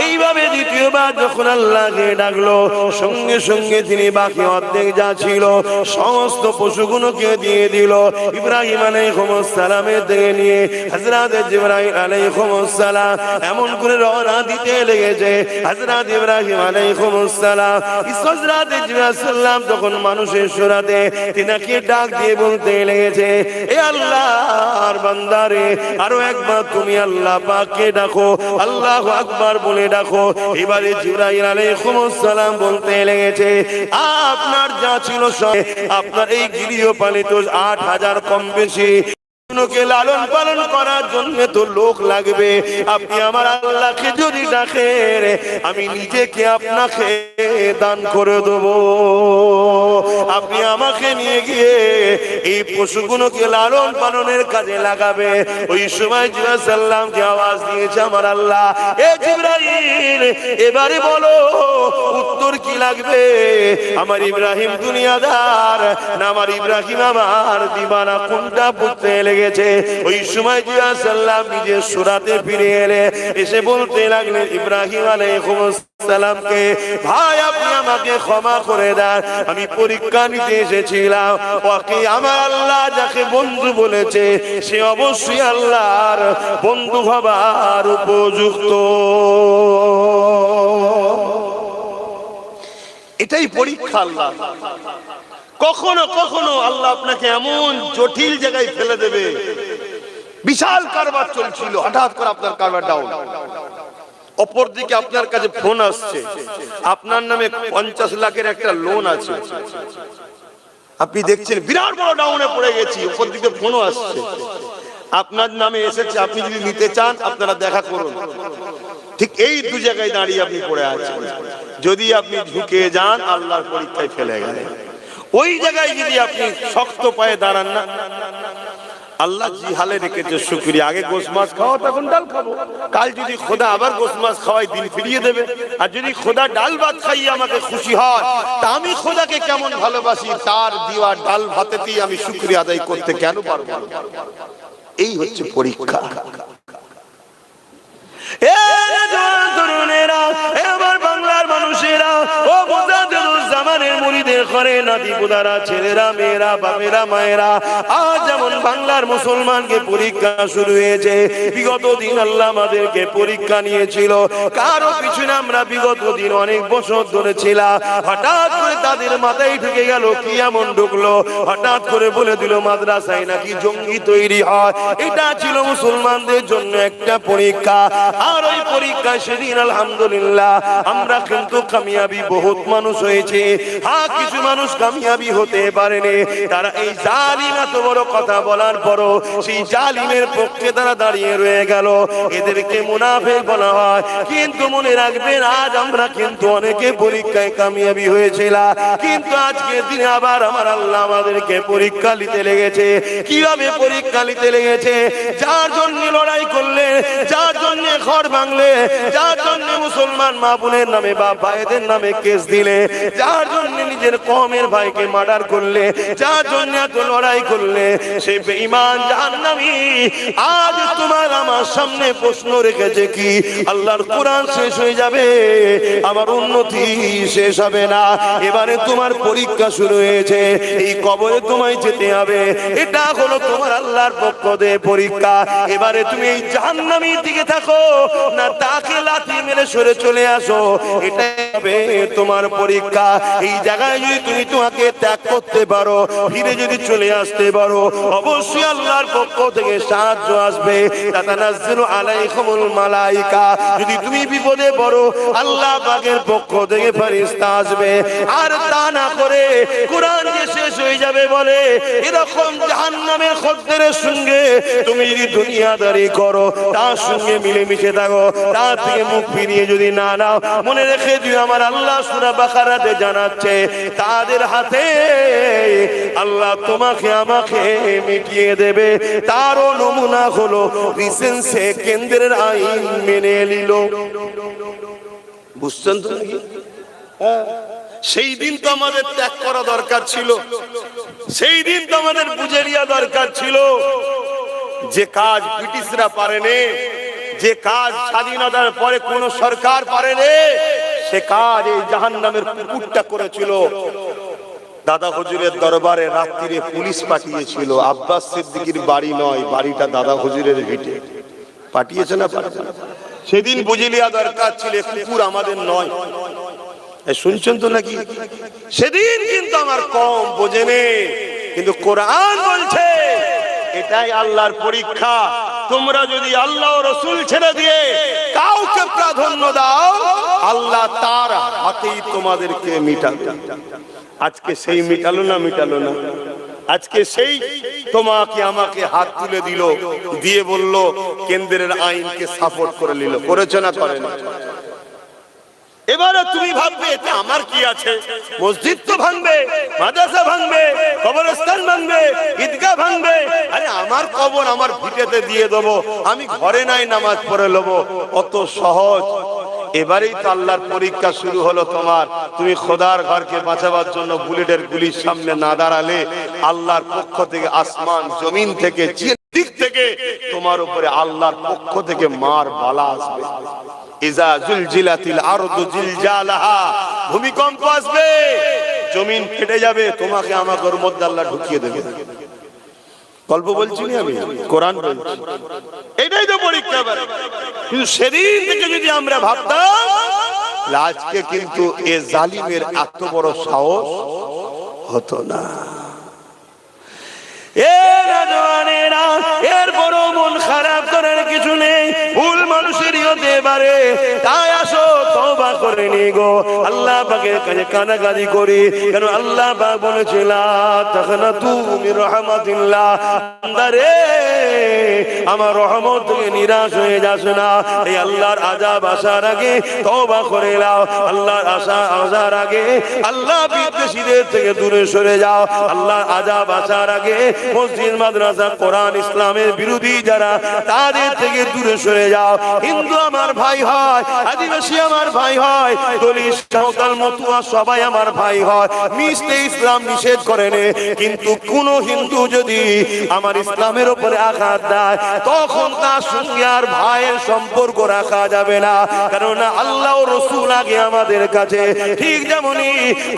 Speaker 1: এইভাবে দ্বিতীয়বার যখন আল্লাহকে ডাকলো, সঙ্গে সঙ্গে তিনি বাকি অর্ধেক যা ছিল সমস্ত পশুগুলোকে দিয়ে দিল। ইব্রাহিম আলাইহিস সালামের দিকে নিয়ে হযরত জিবরাইল আলাইহিস সালাম এমন করে রওনা দিতে লেগেছে। হযরত ইব্রাহিম আলাইহিস সালাম হযরত জিবরাইল সালাম তখন মানুষের সুরাতে তিনাকে ডাক দিয়ে বলতে লেগেছে, এ আল্লাহর বান্দারে, আরো একবার তুমি আল্লাহ পাককে ডাকো, আল্লাহু আকবার বলে ডাকো। এবারে জিবরাইল আলাইহিস সালাম বলতে লেগেছে, আপনার যা ছিল সব, আপনার এই গৃহপালিত 8000 কম বেশি লালন পালন করার জন্য তো লোক লাগবে। আপনি আমার আল্লাহকে যদি ডাকেন, আমি নিজেকে আপনাকে দান করে দেব। আপনি আমাকে নিয়ে গিয়ে এই পশুগুলোকে লালন পালনের কাজে লাগাবে। ওই সময় জিবরাইল সাল্লামকে আওয়াজ দিয়েছে আমার আল্লাহ, এ জিবরাইল, এবারে বলো উত্তর কি লাগবে? আমার ইব্রাহিম দুনিয়াদার না আমার ইব্রাহিম আমার দিবানা, কোনটা বুঝতে লেগেছে? ওই সময় জিবরাইল সাল্লাম নিজের সুরাতে ফিরে এলে, এসে বলতে লাগলেন ইব্রাহিম আলাইহিস সালামকে, ভাই আপনি আমাকে ক্ষমা করে দেন, আমি পরীক্ষা নিতে এসেছিলাম। ওকে আমার আল্লাহ যাকে বন্ধু বলেছে সে অবশ্যই আল্লাহর বন্ধু হবার উপযুক্ত। এটাই পরীক্ষা আল্লাহ। কখনো কখনো আল্লাহ আপনাকে এমন জটিল জায়গায় ফেলে দেবে, বিশাল কারবার চলছিল, হঠাৎ করে আপনার কারবার ডাউন। অপরদিকে আপনার কাছে ফোন আসছে, আপনার নামে 50 লাখের একটা লোন আছে, আপনি দেখছেন বিরাট বড় ডাউনে পড়ে গেছি, অপরদিকে ফোনও আসছে আপনার নামে এসেছে, আপনি যদি নিতে চান আপনারা দেখা করুন। ঠিক এই দু জায়গায় দাঁড়িয়ে আপনি পড়ে আছেন। যদি আপনি ঝুঁকে যান আল্লাহর পরীক্ষায় ফেলে গেলেন। ওই জায়গায় যদি আপনি শক্ত পায়ে দাঁড়ান না, আল্লাহ জি হালে রেখেছে শুকরিয়া। আগে গোশ মাছ খাওয়া, তখন ডাল খাবো। কাল যদি খোদা আবার গোশ মাছ খাওয়াই, দিন ফিরিয়ে দেবে। আর যদি খোদা ডাল ভাত খাইয়ে আমাকে খুশি হয়, তা আমি খোদাকে কেমন ভালোবাসি, তার দেওয়া ডাল ভাতেতেই আমি শুকরিয়া আদায় করতে কেন পারবো? এই হচ্ছে পরীক্ষা। এবার বাংলার মানুষেরা, ও মুজাদ্দিদুজ্জামানের মুরিদের ঘরে নাতি পুতারা, ছেলেরা, মেয়েরা, বাপেরা, মায়েরা, আজ যেমন বাংলার মুসলমানকে পরীক্ষা শুরু হয়েছে। বিগত দিন আল্লাহ আমাদেরকে পরীক্ষা নিয়েছিল, কারো পিছনে আমরা বিগত দিন অনেক বছর ধরে ছিলাম। হঠাৎ করে তাদের মাথায় ঢুকে গেল, কি এমন ঢুকলো, হঠাৎ করে বলে দিল মাদ্রাসায় নাকি জঙ্গি তৈরি হয়। এটা ছিল মুসলমানদের জন্য একটা পরীক্ষা। আর ওই পরীক্ষায় সেদিন আলহামদুলিল্লাহ আমরা কিন্তু কামিয়াবি বহুত মানুষ হয়েছে। হ্যাঁ, কিছু মানুষ কামিয়াবি হতে পারেনি, তারা এই জালিম এত বড় কথা বলার পরও সেই জালিমের পক্ষে তারা দাঁড়িয়ে রয়ে গেল। এদেরকে মুনাফিক বলা হয়। কিন্তু মনে রাখবেন, আজ আমরা কিন্তু অনেকে পরীক্ষায় কামিয়াবি হয়েছিলাম, কিন্তু আজকের দিনে আবার আমার আল্লাহ আমাদেরকে পরীক্ষা নিতে লেগেছে। কিভাবে পরীক্ষা নিতে লেগেছে? যার জন্য লড়াই করলে, যার জন্য ঘর ভাঙলে, যার জন্য মুসলমান মা বোনের নামে বা ভাইদের নামে কেস দিলে, যার জন্য নিজের কওমের ভাইকে মার্ডার করলে, যার জন্য এত লড়াই করলে, সে বেঈমান জাহান্নামী। আজ তোমার আমার সামনে প্রশ্ন রেখেছে কি? আল্লাহর কোরআন শেষ হয়ে যাবে, আমার উন্নতি শেষ হবে না। এবারে তোমার পরীক্ষা শুরু হয়েছে, এই কবরে তোমায় যেতে হবে। এটা হলো তোমার আল্লাহর পক্ষ থেকে পরীক্ষা। এবারে তুমি এই জাহান্নামীর দিকে থাকো না তাকে লাথি মেরে সরে চলে আসো, এটাই হবে তোমার পরীক্ষা। এই জায়গায় যদি তুমি তোমাকে ত্যাগ করতে পারো, ফিরে যদি চলে আসতে পারো, অবশ্যই আল্লাহর পক্ষ থেকে সাহায্য আসবে। তাতানাজ্জালু আলাইকুমুল মালাইকা, যদি তুমি বিপদে পড়ো আল্লাহ পাকের পক্ষ থেকে ফেরেশতা আসবে। আর তা না করে কোরআন যে শেষ হয়ে যাবে বলে এরকম জাহান্নামের খদ্দেরের সঙ্গে তুমি যদি দুনিয়াদারি করো, তার সঙ্গে মিলেমিশে থাকো, তার থেকে মুখ ফিরিয়ে যদি না নাও, মনে রেখে দিও আমার আল্লাহ সূরা বাকারাতে জানাচ্ছে তাদের হাতে আল্লাহ তোমাকে আমাকে মিটিয়ে দেবে। তারও নমুনা হলো রিসেন্ট সে কেন্দ্রের আইন মেনে নিল। বুঝছেন তো? সেই দিন তো আমাদের ত্যাগ করা দরকার ছিল, সেই দিন তো আমাদের বুঝে নেওয়া দরকার ছিল যে কাজ ব্রিটিশরা পারেনি, যে কাজ স্বাধীনতার পরে কোন সরকার পারেনি, সে কাজ এই জাহান্নামের কুকুরটা করেছিল। দাদা হুজুরের দরবারে রাত্রিরে পুলিশ পাঠিয়েছিল। আব্বাস সিদ্দিকীর বাড়ি নয়, বাড়িটা দাদা হুজুরের ভিটে পাঠিয়েছে না? সেদিন বুঝে নেওয়া দরকার ছিল কুকুর আমাদের নয়। শুনছেন তো নাকি? সেদিন কিন্তু আমার কম বোঝেনি, কিন্তু কোরআন বলছে এটাই আল্লাহর পরীক্ষা। তোমরা যদি আল্লাহ ও রাসূল ছেড়ে দিয়ে কাউকে প্রাধান্য দাও, আল্লাহ তার হাতেই তোমাদেরকে মিটাবে। আজকে সেই মিটালো না? মিটালো না? আজকে সেই তোমাকে আমাকে হাত তুলে দিল, দিয়ে বলল কেন্দ্রের আইনকে সাপোর্ট করে নিল। করেছে না? করে না? এবারে তুমি ভাববে এটা আমার কি আছে? মসজিদ তো ভাঙবে, মাদ্রাসা ভাঙবে, কবরস্থান ভাঙবে, ঈদগাহ ভাঙবে। আরে আমার কবর আমার ভিটেতে দিয়ে দেবো, আমি ঘরে নাই নামাজ পড়ে নেবো, অত সহজ? এবারেই তো আল্লাহর পরীক্ষা শুরু হলো তোমার। তুমি খোদার ঘরকে বাঁচাবার জন্য বুলেটের গুলির সামনে না দাঁড়ালে, আল্লাহর পক্ষ থেকে আসমান জমিন থেকে দিক থেকে তোমার উপরে আল্লাহর পক্ষ থেকে মার বালা আসবে। ইজা জুলজিলাতিল আরদু জিলজালাহা, ভূমিকম্প আসবে, জমিন ফেটে যাবে, তোমাকে আমাকে ওর মধ্যে আল্লাহ ঢুকিয়ে দেবে। গল্প বলছি না আমি, কোরআন বলছি। এটাই তো পরীক্ষা। কিন্তু সেদিন থেকে যদি আমরা ভাবতাম, আজকে কিন্তু এ জালিমের এত বড় সাহস হতো না। এর বড় মন খারাপ করার কিছু নেই, ভুল মানুষেরই হতে পারে। তাই আসো তওবা করে নি গো, আল্লাহ পাকের কাছে কান্নাকাটি করি। কারণ আল্লাহ পাক বলেছিল তাখনাতু মির রাহমাতিল্লাহ, বান্দারে আমার রহমত থেকে নিরাশ হয়ে যাস না। এই আল্লাহর আযাব আসার আগে তওবা করে নাও, আল্লাহর আসার আগে আল্লাহ বিদ্বেষীদের থেকে দূরে সরে যাও। আল্লাহর আযাব আসার আগে মসজিদ মাদ্রাসা কোরআন ইসলামের বিরোধী যারা, তাদের থেকে দূরে সরে যাও। হিন্দু আমার ভাই হয়, আদিবাসী আমার ভাই হয়, দলিত সাঁওতাল মতুয়া সবাই আমার ভাই হয়। মিশতে ইসলাম নিষেধ করেনি, কিন্তু কোন হিন্দু যদি আমার ইসলামের উপরে আঘাত দেয়, তখন তার সঙ্গে আর ভাইয়ের সম্পর্ক রাখা যাবে না। কেননা আল্লাহ ও রাসূল আগে আমাদের কাছে। ঠিক যেমনই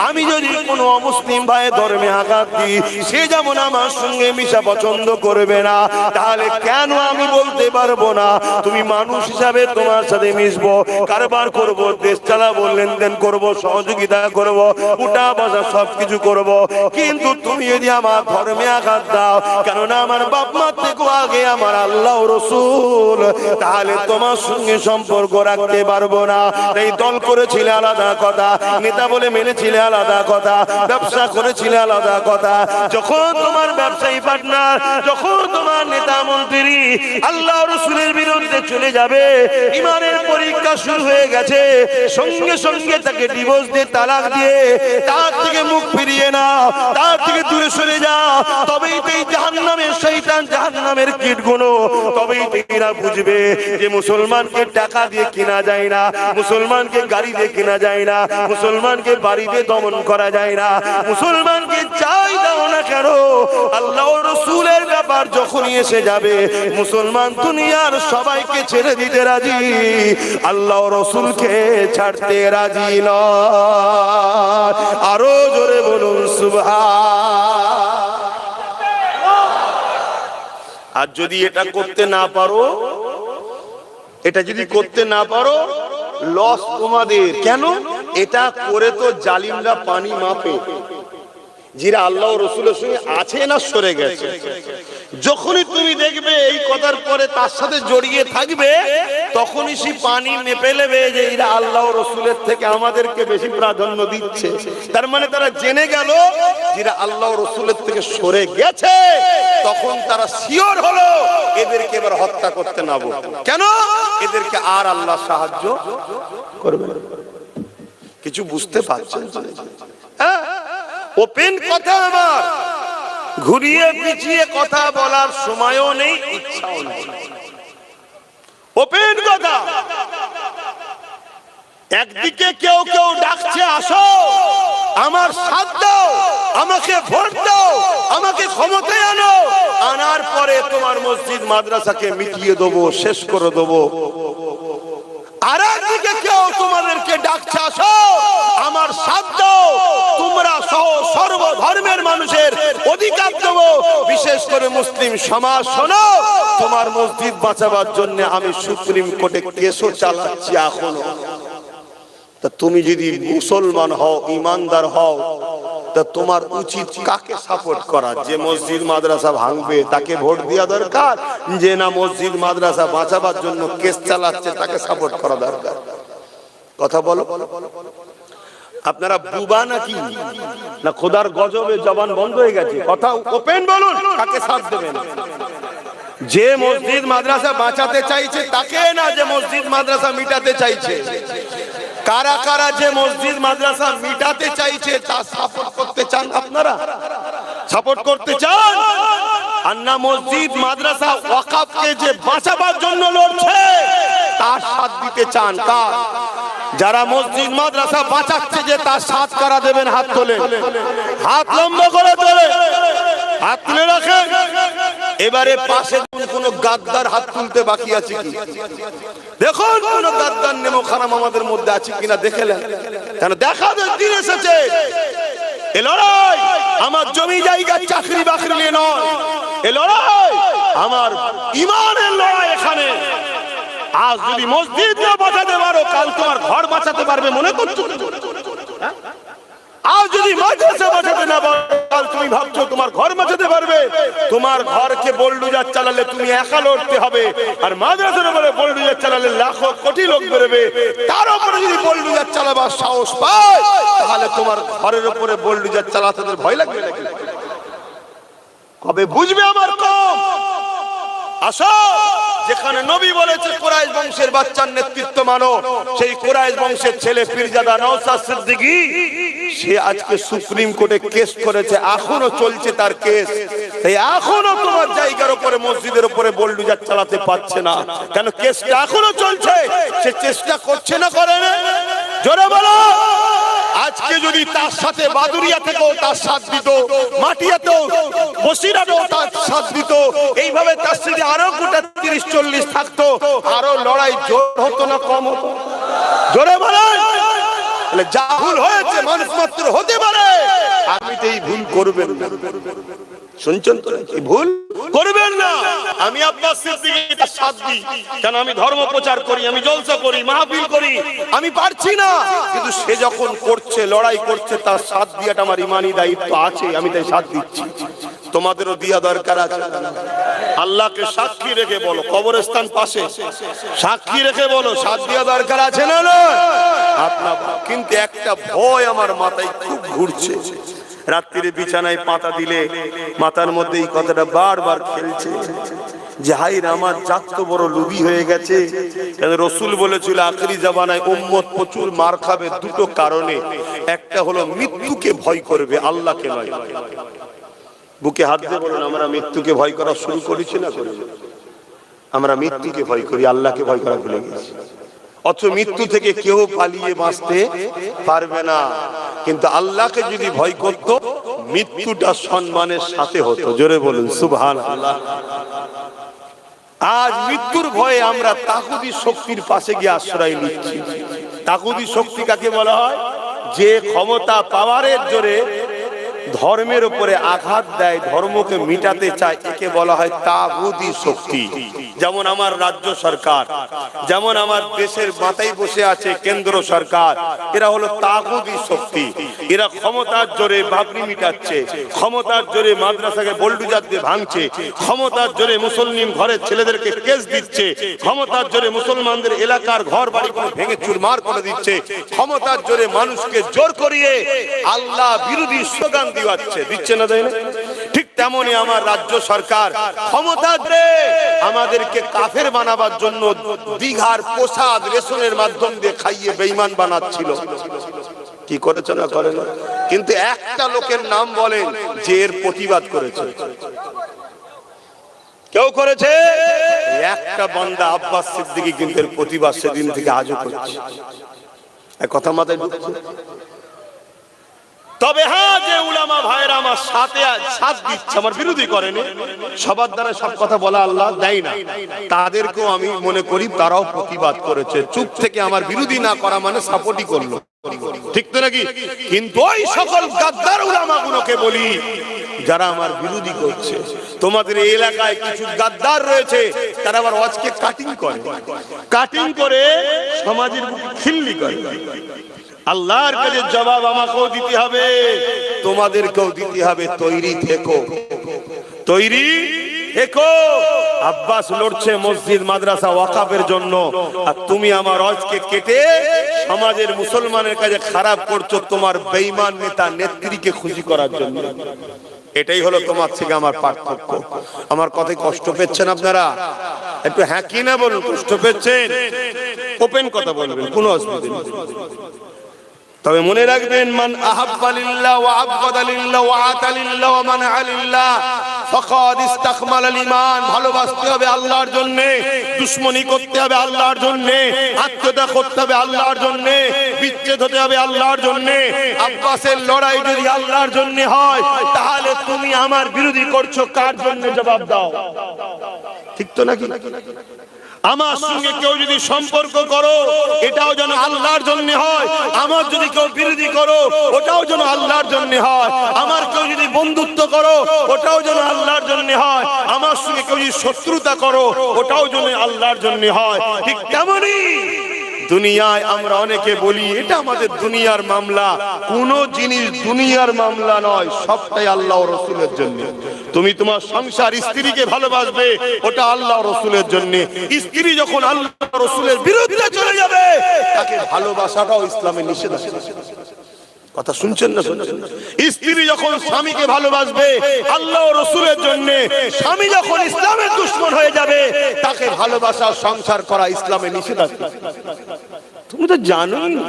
Speaker 1: আমি যদি কোনো অমুসলিম ভাইয়ের ধর্মে আঘাত দিই, সে যেমন আমার সঙ্গে মিশা পছন্দ করবে না, তাহলে কেন আমি বলতে পারবো না তুমি মানুষ হিসাবে তোমার সাথে মিশবো, কারবার করব, দেশ চালাবো, লেনদেন করব, সহযোগিতা করব, উঠা বসা সবকিছু করব, কিন্তু তুমি যদি আমার ধর্মে আঘাত দাও, কেননা আমার বাপ মা থেকে আগে আমার আল্লাহ ও রাসূল, তাহলে তোমার সঙ্গে সম্পর্ক রাখতে পারবো না। এই দল করেছিলে আলাদা কথা, নেতা বলে মেনেছিলে আলাদা কথা, ব্যবসা করেছিলে আলাদা কথা। যখন তোমার ব্যবসায়ী পার্টনার, যখন তোমার নেতা মন্ত্রী আল্লাহ রাসূলের বিরুদ্ধে চলে যাবে, ইমানের পরীক্ষা শুরু হয়ে গেছে, সঙ্গে সঙ্গে তাকে ডিভোর্স দিয়ে, তালাক দিয়ে, তার থেকে মুখ ফিরিয়ে নাও, তার থেকে দূরে সরে যাও।
Speaker 2: তবেই তো এই জাহান্নামের শয়তান জাহান্নামের কীটগুলো তবেই তো এরা বুঝবে যে মুসলমানকে টাকা দিয়ে কিনা যায় না, মুসলমানকে গাড়ি দিয়ে কিনা যায় না, মুসলমানকে বাড়িতে দমন করা যায় না, মুসলমানকে চাই দাও না কেন আল্লাহ রাসূলের ব্যাপার যখনই এসে যাবে মুসলমান দুনিয়ার সবাইকে ছেড়ে দিতে রাজি, আল্লাহ রাসূলকে ছাড়তে রাজি নয়। আরো জোরে বলুন সুবহান। আর যদি এটা করতে না পারো, এটা যদি করতে না পারো লস তোমাদের। কেন? এটা করে তো জালিমরা পানি মাপে, যারা আল্লাহ রাসূলের সঙ্গে আছে না সরে গেছে। যখনই তুমি দেখবে এই কথার পরে তার সাথে জড়িয়ে থাকবে তখনই সে পানি মেপে নেবে যে এরা আল্লাহ রাসূলের থেকে আমাদেরকে বেশি প্রাধান্য দিচ্ছে। তার মানে তারা জেনে গেল যারা আল্লাহ রাসূলের থেকে সরে গেছে, তখন তারা শিওর হলো এদেরকে এবার হত্যা করতে নাবো। কেন? এদেরকে আর আল্লাহ সাহায্য করবে না। কিছু বুঝতে পারছেন? হ্যাঁ, ওপেন কথা। আমার ঘুরিয়ে পিছিয়ে কথা বলার সময়ও নেই, ইচ্ছাও নেই। ওপেন কথা। একদিকে কেউ কেউ ডাকছে আসো আমার সাথ দাও, আমাকে ভোট দাও, আমাকে ক্ষমতায় আনো, আনার পরে তোমার মসজিদ মাদ্রাসাকে মিটিয়ে দেবো, শেষ করে দেবো। আর একদিকে কেউ তোমাদেরকে ডাকছে আসো আমার সাথ দাও, তোমরা সহ সর্বধর্মের মানুষের অধিকার দেবো, বিশেষ করে মুসলিম সমাজ শোনো, তোমার মসজিদ বাঁচাবার জন্য আমি সুপ্রিম কোর্টে কেসও চালাচ্ছি এখনো। তা তুমি যদি মুসলমান হও, ইমানদার হও, তা তোমার উচিত কাকে সাপোর্ট করা? যে মসজিদ মাদ্রাসা ভাঙবে তাকে ভোট দেওয়া দরকার, যে না মসজিদ মাদ্রাসা বাঁচাবার জন্য কেস চালাচ্ছে তাকে সাপোর্ট করা দরকার? কথা বলো। আপনারা বুবা নাকি না খোদার গজবে জবান বন্ধ হয়ে গেছে? কথা ওপেন বলুন, কাকে সাথ দেবেন? যে মসজিদ মাদ্রাসা বাঁচাতে চাইছে তাকে, না যে মসজিদ মাদ্রাসা মিটাতে চাইছে? কারা কারা যে মসজিদ মাদ্রাসা মিটাতে চাইছে তা সাপোর্ট করতে চান? আপনারা সাপোর্ট করতে চান? আর না মসজিদ মাদ্রাসা ওয়াকফকে যে বাঁচাবার জন্য লড়ছে তার সাথ দিতে চান? কার? যারা মসজিদ মাদ্রাসা বাঁচাচ্ছে যে তার সাথ কারা দেবেন? হাত তোলে, হাত লম্বা করে তোলে, হাত তুলে রাখেন। এবারে পাশে কোন গাদ্দার হাত তুলতে বাকি আছে কি? দেখুন কোন গাদ্দার নেমো খারাপ আমাদের মধ্যে আছে কিনা দেখেলেন? কেন দেখাদের দিন এসেছে। এ লড়াই আমার জমি জায়গা চাকরি বাকরি নিয়ে নয়, এ লড়াই আমার ইমানের লড়াই। এখানে আজ যদি মসজিদ না বাঁচাতে পারো কাল তোমার ঘর বাঁচাতে পারবে মনে করছো? আজ যদি মাদ্রাসা বাঁচাতে না পারো কাল তুমি ভাবছো তোমার ঘর বাঁচাতে পারবে? তোমার ঘরকে বোল্ডুজার চালালে তুমি একা লড়তে হবে, আর মাদ্রাসার উপরে বোল্ডুজার চালালে লাখো কোটি লোক বেরোবে। তার উপরে যদি বোল্ডুজার চালাবার সাহস পায় তাহলে তোমার ঘরের উপরে বোল্ডুজার চালাতে ভয় লাগবে নাকি? কবে বুঝবে আমার কম? আসো, যেখানে নবী বলেছে কুরাইশ বংশের বাচ্চার নেতৃত্ব মানো, সেই কুরাইশ বংশের ছেলে পীরজাদা নওশাদ সিদ্দিকী সে আজকে সুপ্রিম কোর্টে কেস করেছে, এখনো চলছে তার কেস। তাই এখনো তোমার জায়গার উপরে মসজিদের উপরে বোল্ডুজার চালাতে পারছে না। কেন? কেসটা এখনো চলছে। সে চেষ্টা করছে না, করে না? জোরে বলো। আজকে যদি তার সাথে বাদুরিয়া থেকেও তার সাথ দিত, মাটিয়াতেও বসিরাতেও তার সাথ দিত, এইভাবে তার সাথে আরো গোটা 30-40 থাকতো, আরো লড়াই জোর হতো না কম হতো? জোরে বলেন। যা ভুল হয়েছে মানুষ মাত্র হতে পারে, আপনি তো এই ভুল করবেন না। শুনছেন তো? ভুল করবেন না। আমি আব্বাস সিদ্দিকীর সাথ দিই, কারণ আমি ধর্ম প্রচার করি, আমি জলসা করি, মাহফিল করি, আমি পারছি না, কিন্তু সে যখন করছে, লড়াই করছে, তার সাথ দিয়াটা আমার ইমানি দায়িত্ব আছে, আমি তাই সাথ দিচ্ছি। তোমাদেরও দিয়া দরকার আছে। আল্লাহকে সাক্ষী রেখে বলো, কবরস্থান পাশে সাক্ষী রেখে বলো, সাথ দিয়া দরকার আছে না? না আপনার কিন্তু একটা ভয় আমার মাথায় খুব ঘুরছে। রাত্রিরে বিছানায় পাতা দিলে মাথার মধ্যে এই কথাটা বারবার খেলছে যে হাই আমার জাত তো বড় লুবি হয়ে গেছে। রসুল বলেছিল আখেরি জামানায় উম্মত প্রচুর মার খাবে দুটো কারণে। একটা হলো মৃত্যুকে ভয় করবে, আল্লাহকে নয়। বুকে হাত দিয়ে বলুন, আমরা মৃত্যুকে ভয় করা শুরু করেছি না করি? আমরা মৃত্যুকে ভয় করি, আল্লাহকে ভয় করা ভুলে গেছি। অথচ মৃত্যু থেকে কেউ পালিয়ে বাঁচতে পারবে না, কিন্তু আল্লাহকে যদি ভয় করত মৃত্যুটা সম্মানের সাথে হতো। জোরে বলুন সুবহানাল্লাহ। আজ মৃত্যুর ভয়ে আমরা তাগুতি শক্তির পাশে গিয়ে আশ্রয় নিচ্ছি। তাগুতি শক্তি কাকে বলা হয়? যে ক্ষমতা পাওয়ারের জোরে ধর্মের উপরে আঘাত দেয়, ধর্মকে মিটাতে চায়, একে বলা হয় তাগুতি শক্তি। যেমন আমার রাজ্য সরকার, যেমন আমার দেশের মাথায় বসে আছে কেন্দ্র সরকার, এরা হলো তাগুতি শক্তি। এরা ক্ষমতার জোরে বাবরি মিটাচ্ছে, ক্ষমতার জোরে মাদ্রাসাকে বোল্ডুজার দিয়ে ভাঙছে, ক্ষমতার জোরে মুসলিম ঘরের ছেলেদেরকে কেস দিচ্ছে, ক্ষমতার জোরে মুসলমানদের এলাকার ঘর বাড়ি ভেঙে চুরমার করে দিচ্ছে, ক্ষমতার জোরে মানুষকে জোর করিয়ে আল্লাহ বিরোধী স্লোগান দিচ্ছে না, দেয় না? ঠিক তেমনি আমার রাজ্য সরকার ক্ষমতার জোরে আমাদেরকে কাফের বানাবার জন্য দীঘার প্রসাদ রেশনের মাধ্যম দিয়ে খাইয়ে বেঈমান বানাচ্ছিল। কি করেছে না করে না? কিন্তু একটা লোকের নাম বলেন যে এর প্রতিবাদ করেছে। কেউ করেছে? একটা বান্দা আব্বাস সিদ্দিকী কিন্তু এর প্রতিবাদ সেদিন থেকে আজও করছে। এক কথা মাথায় ঢুকছে। তবে হ্যাঁ, যে উলামা ভাইরা আমার সাথে সাথ দিচ্ছে, আমার বিরোধী করেনি, সবার দ্বারা সব কথা বলা আল্লাহ দেয় না, তাদেরকেও আমি মনে করি তারাও প্রতিবাদ করেছে। চুপ থেকে আমার বিরোধী না করা মানে সাপোর্টই করলো, ঠিক তো নাকি? কিন্তু ওই সকল গাদ্দার উলামাগুলোকে বলি যারা আমার বিরোধী করছে, তোমাদের এলাকায় কিছু গাদ্দার রয়েছে, তারা আবার ওয়াজকে কাটিং করে, কাটিং করে সমাজের খিল্লি করে। আল্লাহর কাছে জবাব আমাকেও দিতে হবে, তোমাদেরকেও দিতে হবে। তৈরি থেকো, তৈরি থেকো। আব্বাস লড়ছে মসজিদ মাদ্রাসা ওয়াকাফের জন্য, আর তুমি আমার ওয়াজকে কেটে সমাজের মুসলমানের কাছে খারাপ করছো তোমার বেঈমান নেতা নেত্রীকে খুশি করার জন্য। এটাই হলো তোমার থেকে আমার পার্থক্য। আমার কথায় কষ্ট পেচ্ছেন আপনারা? একটু হ্যাঁ কি না বলুন। কষ্ট পেচ্ছেন? ওপেন কথা বলবেন, কোনো অসুবিধা নেই। তবে মনে রাখবেন, মান আহাব্বা লিল্লাহ ওয়া আবগাদা লিল্লাহ ওয়া আতা লিল্লাহ ওয়া মানআ লিল্লাহ ফাকাদ ইসতাকমালাল ঈমান। ভালোবাসতে হবে আল্লাহর জন্য, দুশমনি করতে হবে আল্লাহর জন্য, আত্মীয়তা করতে হবে আল্লাহর জন্য, বিচ্ছেদ হতে হবে আল্লাহর জন্য। আব্বাসের লড়াই যদি আল্লাহর জন্য হয়, তাহলে তুমি আমার বিরোধী করছো কার জন্য? জবাব দাও, ঠিক তো নাকি? আমার সঙ্গে কেউ যদি সম্পর্ক করো, এটাও যেন আল্লাহর জন্য হয়। আমার যদি কেউ বিরোধী করো, ওটাও যেন আল্লাহর জন্য হয়। আমার কেউ যদি বন্ধুত্ব করো, ওটাও যেন আল্লাহর জন্য হয়। আমার সঙ্গে কেউ যদি শত্রুতা করো, ওটাও যেন আল্লাহর জন্য হয়। ঠিক তেমনি দুনিয়ায় আমরা অনেকে বলি এটা আমাদের দুনিয়ার মামলা। কোন জিনিস দুনিয়ার মামলা নয়, সবটাই আল্লাহ ও রাসূলের জন্য। তুমি তোমার সংসার স্ত্রীকে ভালোবাসবে, ওটা আল্লাহ ও রাসূলের জন্য। স্ত্রী যখন আল্লাহ ও রাসূলের বিরুদ্ধে চলে যাবে, তাকে ভালোবাসাটাও ইসলামে নিষেধ আছে। কথা শুনছেন না? স্ত্রী যখন স্বামীকে ভালোবাসবে আল্লাহ ও রাসূলের জন্য, স্বামী যখন ইসলামের দুশমন হয়ে যাবে, তাকে ভালোবাসা সংসার করা ইসলামে নিষেধ আছে। তুমি তো জানোই না।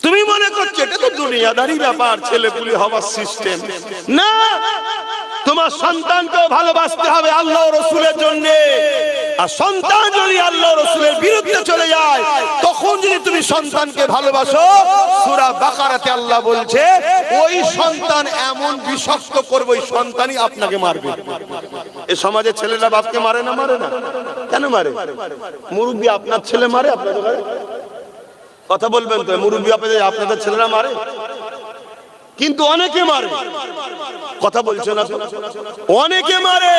Speaker 2: তুমি মনে করছো এটা তো দুনিয়াদারি ব্যাপার, ছেলেপুলে হওয়ার সিস্টেম না। তোমার সন্তানকেও ভালোবাসতে হবে আল্লাহ ও রাসূলের জন্য। আর সন্তান যদি আল্লাহ ও রাসূলের বিরুদ্ধে চলে যায়, তখন যদি তুমি সন্তানকে ভালোবাসো, সূরা বাকারাতে আল্লাহ বলছে ওই সন্তান এমন বিষাক্ত করবে, ওই সন্তানই আপনাকে মারবে। এই সমাজে ছেলেরা বাপকে মারে না? মারে না। কেন মারে? মুরব্বি আপনার ছেলে মারে আপনাদের ঘরে? কথা বলবেন তো, মুরব্বি আপনাদের ছেলেরা মারে? কিন্তু অনেকে মারে। কথা বলছেন না? অনেকে মারে।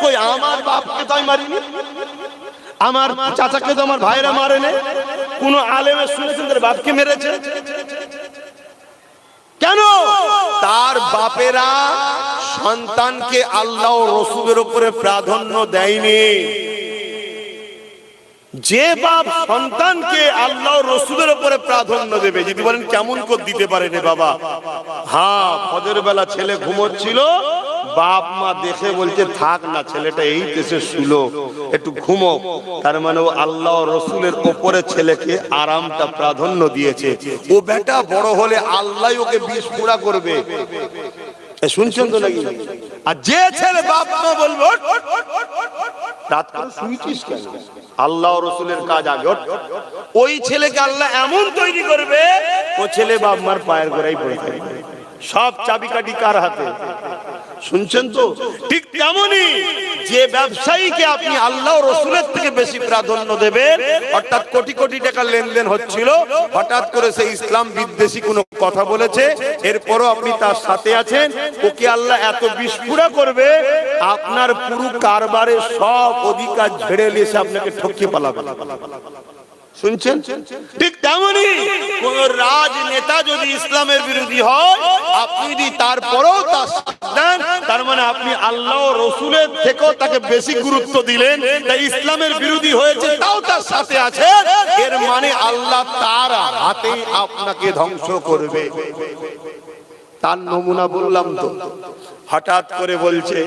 Speaker 2: কই আমার বাপকে তো আমি মারিনি, আমার চাচাকে তো আমার ভাইরা মারে না। কোন আলেমে শুনেছেন তার বাপকে মেরেছে? কেন? তার বাপেরা সন্তানকে আল্লাহ ও রাসূলের উপরে প্রাধান্য দেয়নি। যে বাপ সন্তানকে আল্লাহ রাসূলের উপরে প্রাধান্য দেবে, যদি বলেন কেমন করে দিতে পারে রে বাবা? হ্যাঁ, ফজর বেলা ছেলে ঘুমোচ্ছিল, বাপ মা দেখে বলছে থাক না, ছেলেটা এই দেশে শুলো, একটু ঘুমো। তার মানে ও আল্লাহ রাসূলের উপরে ছেলেকে আরামটা প্রাধান্য দিয়েছে। ও বেটা বড় হলে আল্লাহ ওকে বিষ পুরা করবে। শুনছেন তো নাকি? আর যে ছেলে বাপ মা বলবে রাত করে শুয়েছিস কেন, আল্লাহ ও রাসূলের কাজ আগে, ওই ছেলেকে আল্লাহ এমন তৈরি করবে ও ছেলে বাপ মার পায়ের গোড়ায় পড়ে থাকবে। সব চাবিকাঠি কার হাতে? শুনছেন তো? ঠিক তেমনই যে ব্যবসায়ীকে আপনি আল্লাহ ও রাসূলের থেকে বেশি প্রাধান্য দেবেন, অর্থাৎ কোটি কোটি টাকা লেনদেন হচ্ছিল, হঠাৎ করে সে ইসলাম বিদ্বেষী কোনো কথা বলেছে, এরপরও আপনি তার সাথে আছেন, ওকে আল্লাহ এত বিস্ফোরা করবে আপনার পুরো কারবারের সব অধিকার ঝেড়ে নিয়ে এসে আপনাকে ঠকিয়ে পালাবে। শুনছেন? ঠিক তেমনি কোন রাজনেতা যদি ইসলামের বিরোধী হয়, আপনি যদি তারপরেও তার সাথ দেন, তার মানে আপনি আল্লাহ ও রাসূলের থেকেও তাকে বেশি গুরুত্ব দিলেন, তাই ইসলামের বিরোধী হয়েছে তাও তার সাথে আছে, এর মানে আল্লাহ তার হাতে আপনাকে ধ্বংস করবে। তার নমুনা বললাম তো, হঠাৎ করে বলছে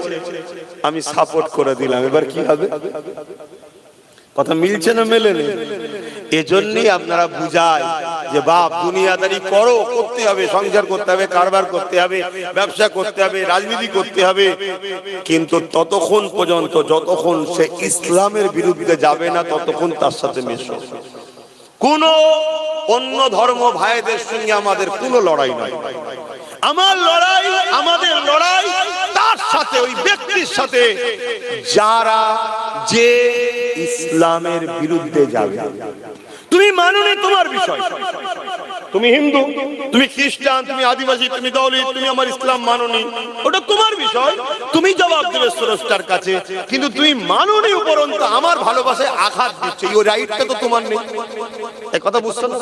Speaker 2: আমি সাপোর্ট করে দিলাম, এবার কি হবে? কথা মিলছে না মেলে না? এজন্যই আপনারা বুঝায় যে বাপ দুনিয়াদারি করো, করতে হবে, সংসার করতে হবে, কারবার করতে হবে, ব্যবসা করতে হবে, রাজনীতি করতে হবে, কিন্তু ততক্ষণ পর্যন্ত যতক্ষণ সে ইসলামের বিরুদ্ধে যাবে না ততক্ষণ তার সাথে মেশো। কোন অন্য ধর্ম ভাইদের সঙ্গে আমাদের কোনো লড়াই নাই। আমার লড়াই, আমাদের লড়াই তার সাথে, ওই ব্যক্তির সাথে যারা যে ইসলামের বিরুদ্ধে যাবে। তুমি মানোনি তোমার বিষয়, তুমি হিন্দু, তুমি খ্রিস্টান, তুমি আদিবাসী, তুমি দলিত, তুমি আমার ইসলাম মানোনি, ওটা তোমার বিষয়, তুমি জবাব দেবে স্রষ্টার কাছে। কিন্তু তুমি মানোনি, উপরন্তু আমার ভালোবাসায় আঘাত দিচ্ছে, এই রাইটটা তো তোমার নেই। এই কথা বুঝছো না?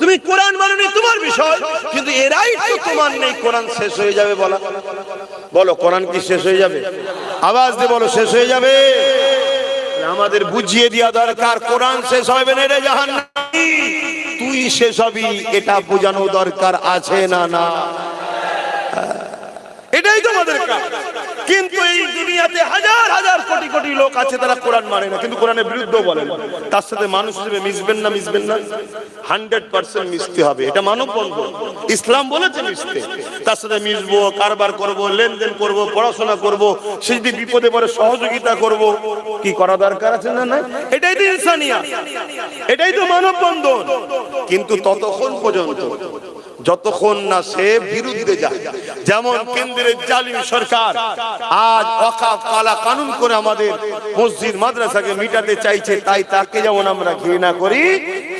Speaker 2: তুমি কোরআন মানোনি, তোমার বিষয়, কিন্তু এই রাইট তো তোমার নেই। কোরআন শেষ হয়ে যাবে বলা, বলো কোরআন কি শেষ হয়ে যাবে? আওয়াজ দিয়ে বলো শেষ হয়ে যাবে। আমাদের বুঝিয়ে দেওয়া দরকার, কোরআন শেষ হবে না রে জাহান্নামী, তুই শেষ হবি, এটা বোঝানো দরকার আছে না? না, এটাই তো আমাদের কাজ। কিন্তু এই দুনিয়াতে হাজার হাজার কোটি কোটি লোক আছে, তারা কোরআন মানে না, কিন্তু কোরআনের বিরুদ্ধে বলে না। তার সাথে মানুষ হিসেবে মিশবেন না? মিশবেন না, 100% মিশতে হবে, এটা মানববন্ধন। ইসলাম বলেছে মিশতে, তার সাথে মিশবো, কারবার করব, লেনদেন করব, পড়াশোনা করব, সে যদি বিপদে পড়ে সহযোগিতা করব, কি করা দরকার আছে না? না, এটাই তো ইনসানিয়াত, এটাই তো মানববন্ধন। কিন্তু ততক্ষণ পর্যন্ত যতক্ষণ না সে বিরুদ্ধে যায়, যেমন কেন্দ্রের জালিম সরকার আজ ওয়াকফ কালা কানুন করে আমাদের মসজিদ মাদ্রাসাকে মিটাতে চাইছে, তাই তাকে যেমন আমরা ঘৃণা করি,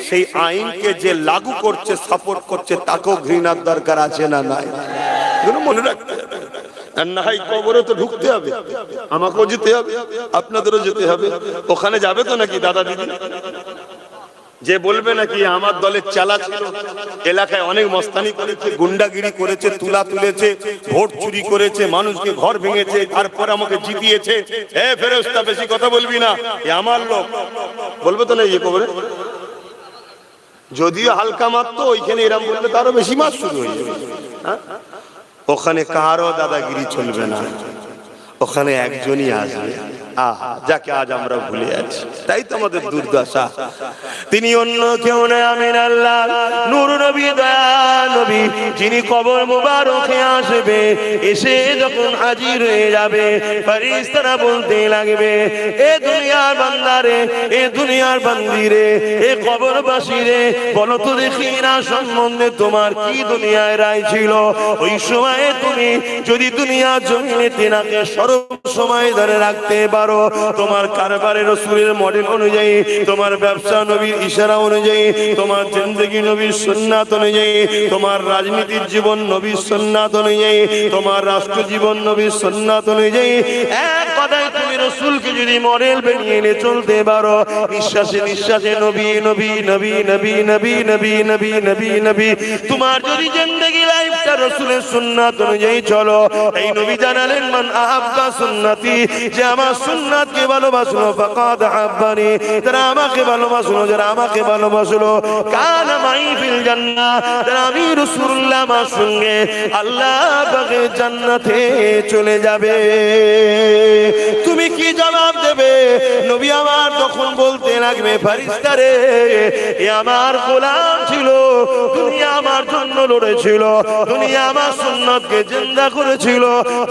Speaker 2: সেই আইনকে যে লাগু করছে, সাপোর্ট করছে, তাকেও ঘৃণার দরকার আছে না? নাই, এগুলো মনে রাখতে হবে। আর না হয় কবরে তো ঢুকতে হবে, আমাকেও যেতে হবে, আপনাদেরও যেতে হবে। ওখানে যাবে তো নাকি দাদা দিদি? যে বলবে নাকি আমার দলের চালা ছিল, এলাকায় অনেক মস্তানি করেছে, গুন্ডাগিরি করেছে, তুলা তুলেছে, ভোট চুরি করেছে, মানুষকে ঘর ভেঙেছে, তারপর আমাকে জিতিয়েছে, এ ফেরেশতা বেশি কথা বলবি না, এ আমার লোক, বলবে তো না? ইয়ে কবরে যদিও হালকা মারতো, ওইখানে এরম বললে তারও বেশি মার শুরু হয়ে যাবে। ওখানে কারো দাদাগিরি চলবে না, ওখানে একজনই আসবে, যাকে আজ আমরা ভুলে আছি। তাই তো আমাদের দুর্দশা। তিনি অন্য কেউ নয়, আমিন আল্লাহ নূর নবী, দয়া নবী, যিনি কবর মুবারকে আসবে, এসে যখন হাজির হয়ে যাবে, ফেরেশতারা বলতে লাগবে, এ দুনিয়ার বান্দারে, এ দুনিয়ার বান্দিরে, এ কবরবাসী রে, বলো তো দেখি না সম্বন্ধে তোমার কি দুনিয়ায় রায় ছিল? ওই সময়ে তুমি যদি দুনিয়া জমিনে তেনাকে সর্বসময় ধরে রাখতে পারো, তোমার কারবারে রাসূলের মডেল অনুযায়ী, তোমার ব্যবসা নবীর ইশারা অনুযায়ী, তোমার জিন্দেগি নবীর সুন্নাত অনুযায়ী, তোমার রাজনীতির জীবন নবীর সুন্নাত অনুযায়ী, তোমার রাষ্ট্র জীবন নবীর সুন্নাত অনুযায়ী, এক কথায় তুমি রাসূলকে যদি মডেল বানিয়ে নিয়ে চলতে পারো, নিঃশ্বাসে নিঃশ্বাসে নবী নবী নবী নবী নবী নবী নবী নবী নবী, তোমার যদি জিন্দেগি লাইফটা রাসূলের সুন্নাত অনুযায়ী চলো, এই নবী জানালেন, মান আহাব্বা সুন্নতি, যে আমার সুন্নাতকে ভালোবাসলো, ফাকাদ আহাব্বানি, যারা আমাকে ভালোবাসলো, যারা আমাকে ভালোবাসলো, কানা মাই ফিল জান্নাহ, যারা আমি রাসূলুল্লাহ আমার সঙ্গে আল্লাহ পাকের জান্নাতে চলে যাবে। তুমি কি জবাব দেবে? নবী আমার তখন বলতে লাগবে, ফেরেশতারে, এ আমার গোলাম ছিল, দুনিয়া আমার জন্য লড়েছিল, দুনিয়া আমার সুন্নতকে জিন্দা করেছিল,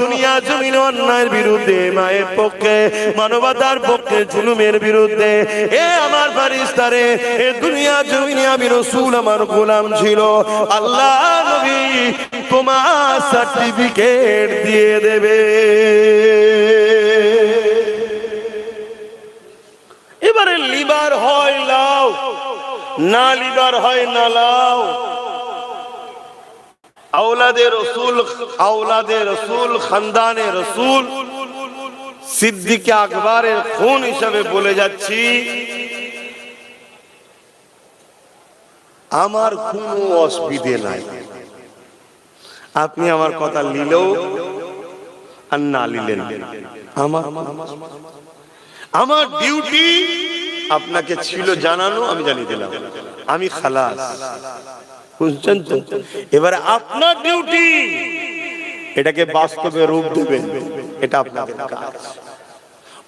Speaker 2: দুনিয়া জমিনে অন্যায়ের বিরুদ্ধে, মায়ের পক্ষে, মানবতার পক্ষে, জুলুমের বিরুদ্ধে। এ আমার ফারিস্তারে, এ দুনিয়া জমিনে আমি রাসূল আমার গোলাম ছিল। আল্লাহ নবী তোমার সার্টিফিকেট দিয়ে দেবে। এবারে লিবার হয় লাও, না লিবার হয় না লাও। আওলাদে রসুল, খানদানে রসুল, সিদ্দিক আকবরের খুন হিসাবে বলে যাচ্ছি, আমার কোনো অসুবিধে নাই। আপনি আমার কথা নিলেও আর না নিলেন, আমার ডিউটি আপনাকে ছিল জানানো, আমি জানিয়ে দিলাম, আমি খালাস। বুঝছেন তো? এবারে আপনার ডিউটি এটাকে বাস্তবে রূপ দেবেন, এটা আপনাদের কাজ।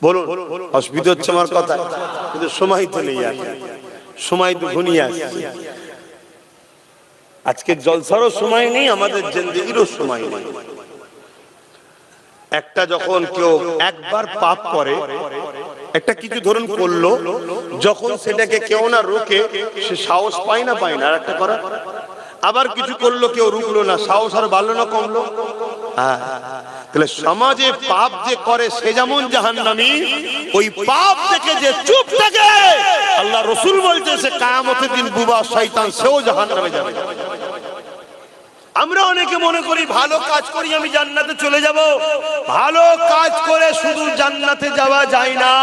Speaker 2: বলুন, অসুবিধা হচ্ছে আমার কথা? কিন্তু সময় তো নেই, আর সময় তো ঘনিয়ে আসছে। আজকে জলসারও সময় নেই, আমাদের জিন্দেগিরও সময় নেই। একটা যখন কেউ একবার পাপ করে, একটা কিছু ধরুন করলো, যখন সেটাকে কেউ না রোকে, সে সাহস পায় না আর একটা করা। আবার কিছু করলো, কেউ রুকলো না, সাহস আর বাড়লো না কমলো? হ্যাঁ, তাহলে সমাজে পাপ যে করে সে যেমন জাহান্নামী, ওই পাপ থেকে যে চুপ থাকে, আল্লাহ রসুল বলছে সে কিয়ামতের দিন বুবা শয়তান, সেও জাহান্নামে যাবে। আমরা অনেকে মনে করি ভালো কাজ করি আমি জান্নাতে চলে যাব। ভালো কাজ করে শুধু জান্নাতে যাওয়া যায় না,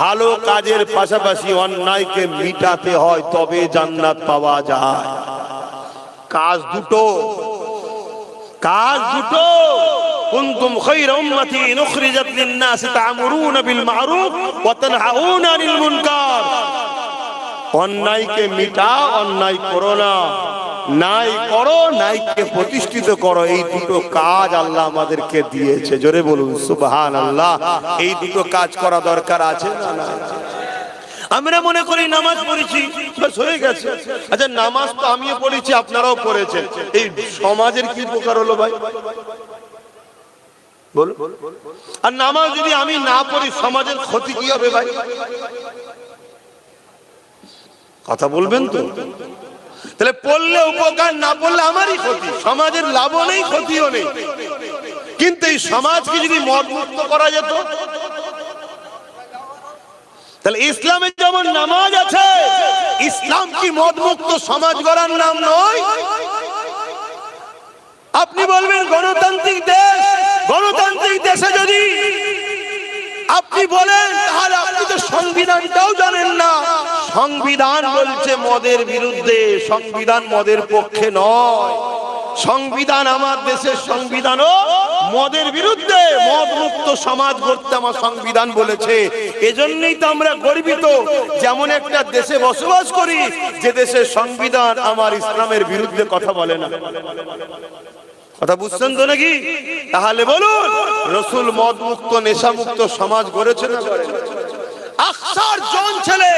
Speaker 2: ভালো কাজের পাশাপাশি অন্যায়কে মিটাতে হয়, তবে জান্নাত পাওয়া যায়। কাজ দুটো। কুনতুম খায়রা উম্মাতিন উখরিজাত লিন-নাস তা'মুরুনা বিল মা'রুফ ওয়া তানহাউনা আনিল মুনকার। অন্যায়কে মিটাও, অন্যায় করো না, নাই করো, নাইকে প্রতিষ্ঠিত করো। এই দুটো কাজ আল্লাহ আমাদেরকে দিয়েছে। জোরে বলুন সুবহানাল্লাহ। এই দুটো কাজ করা দরকার আছে না? আমরা মনে করি নামাজ পড়েছি বাস হয়ে গেছে। আচ্ছা, নামাজ তো আমিও পড়েছি, আপনারাও পড়েছেন, এই সমাজের কি উপকার হলো ভাই? বলুন। আর নামাজ যদি আমি না পড়ি, সমাজের ক্ষতি কি হবে ভাই? কথা বলবেন তো? তাহলে পড়লে উপকার, না পড়লে আমারই ক্ষতি। সমাজের লাভও নেই, ক্ষতিও নেই। কিন্তু এই সমাজকে যদি মদমুক্ত করা যেত, তাহলে ইসলামে যেমন নামাজ আছে, ইসলাম কি মদমুক্ত সমাজ গড়ার নাম নয়? আপনি বলবেন গণতান্ত্রিক দেশ, গণতান্ত্রিক দেশে যদি আপনি বলেন, তাহলে আপনি তো সংবিধানটাও জানেন না। সংবিধান বলছে মদের বিরুদ্ধে, সংবিধান মদের পক্ষে নয়। সংবিধান, আমার দেশের সংবিধানও মদের বিরুদ্ধে। মদ মুক্ত সমাজ গড়তে আমার সংবিধান বলেছে। এজন্যই তো আমরা গর্বিত যেমন একটা দেশে বসবাস করি, যে দেশের সংবিধান আমার ইসলামের বিরুদ্ধে কথা বলে না। কথা বুঝছেন তো নাকি? তাহলে বলুন, রসুল মদ মুক্ত, নেশা মুক্ত সমাজ গড়েছে না? আকসার জন ছেলে,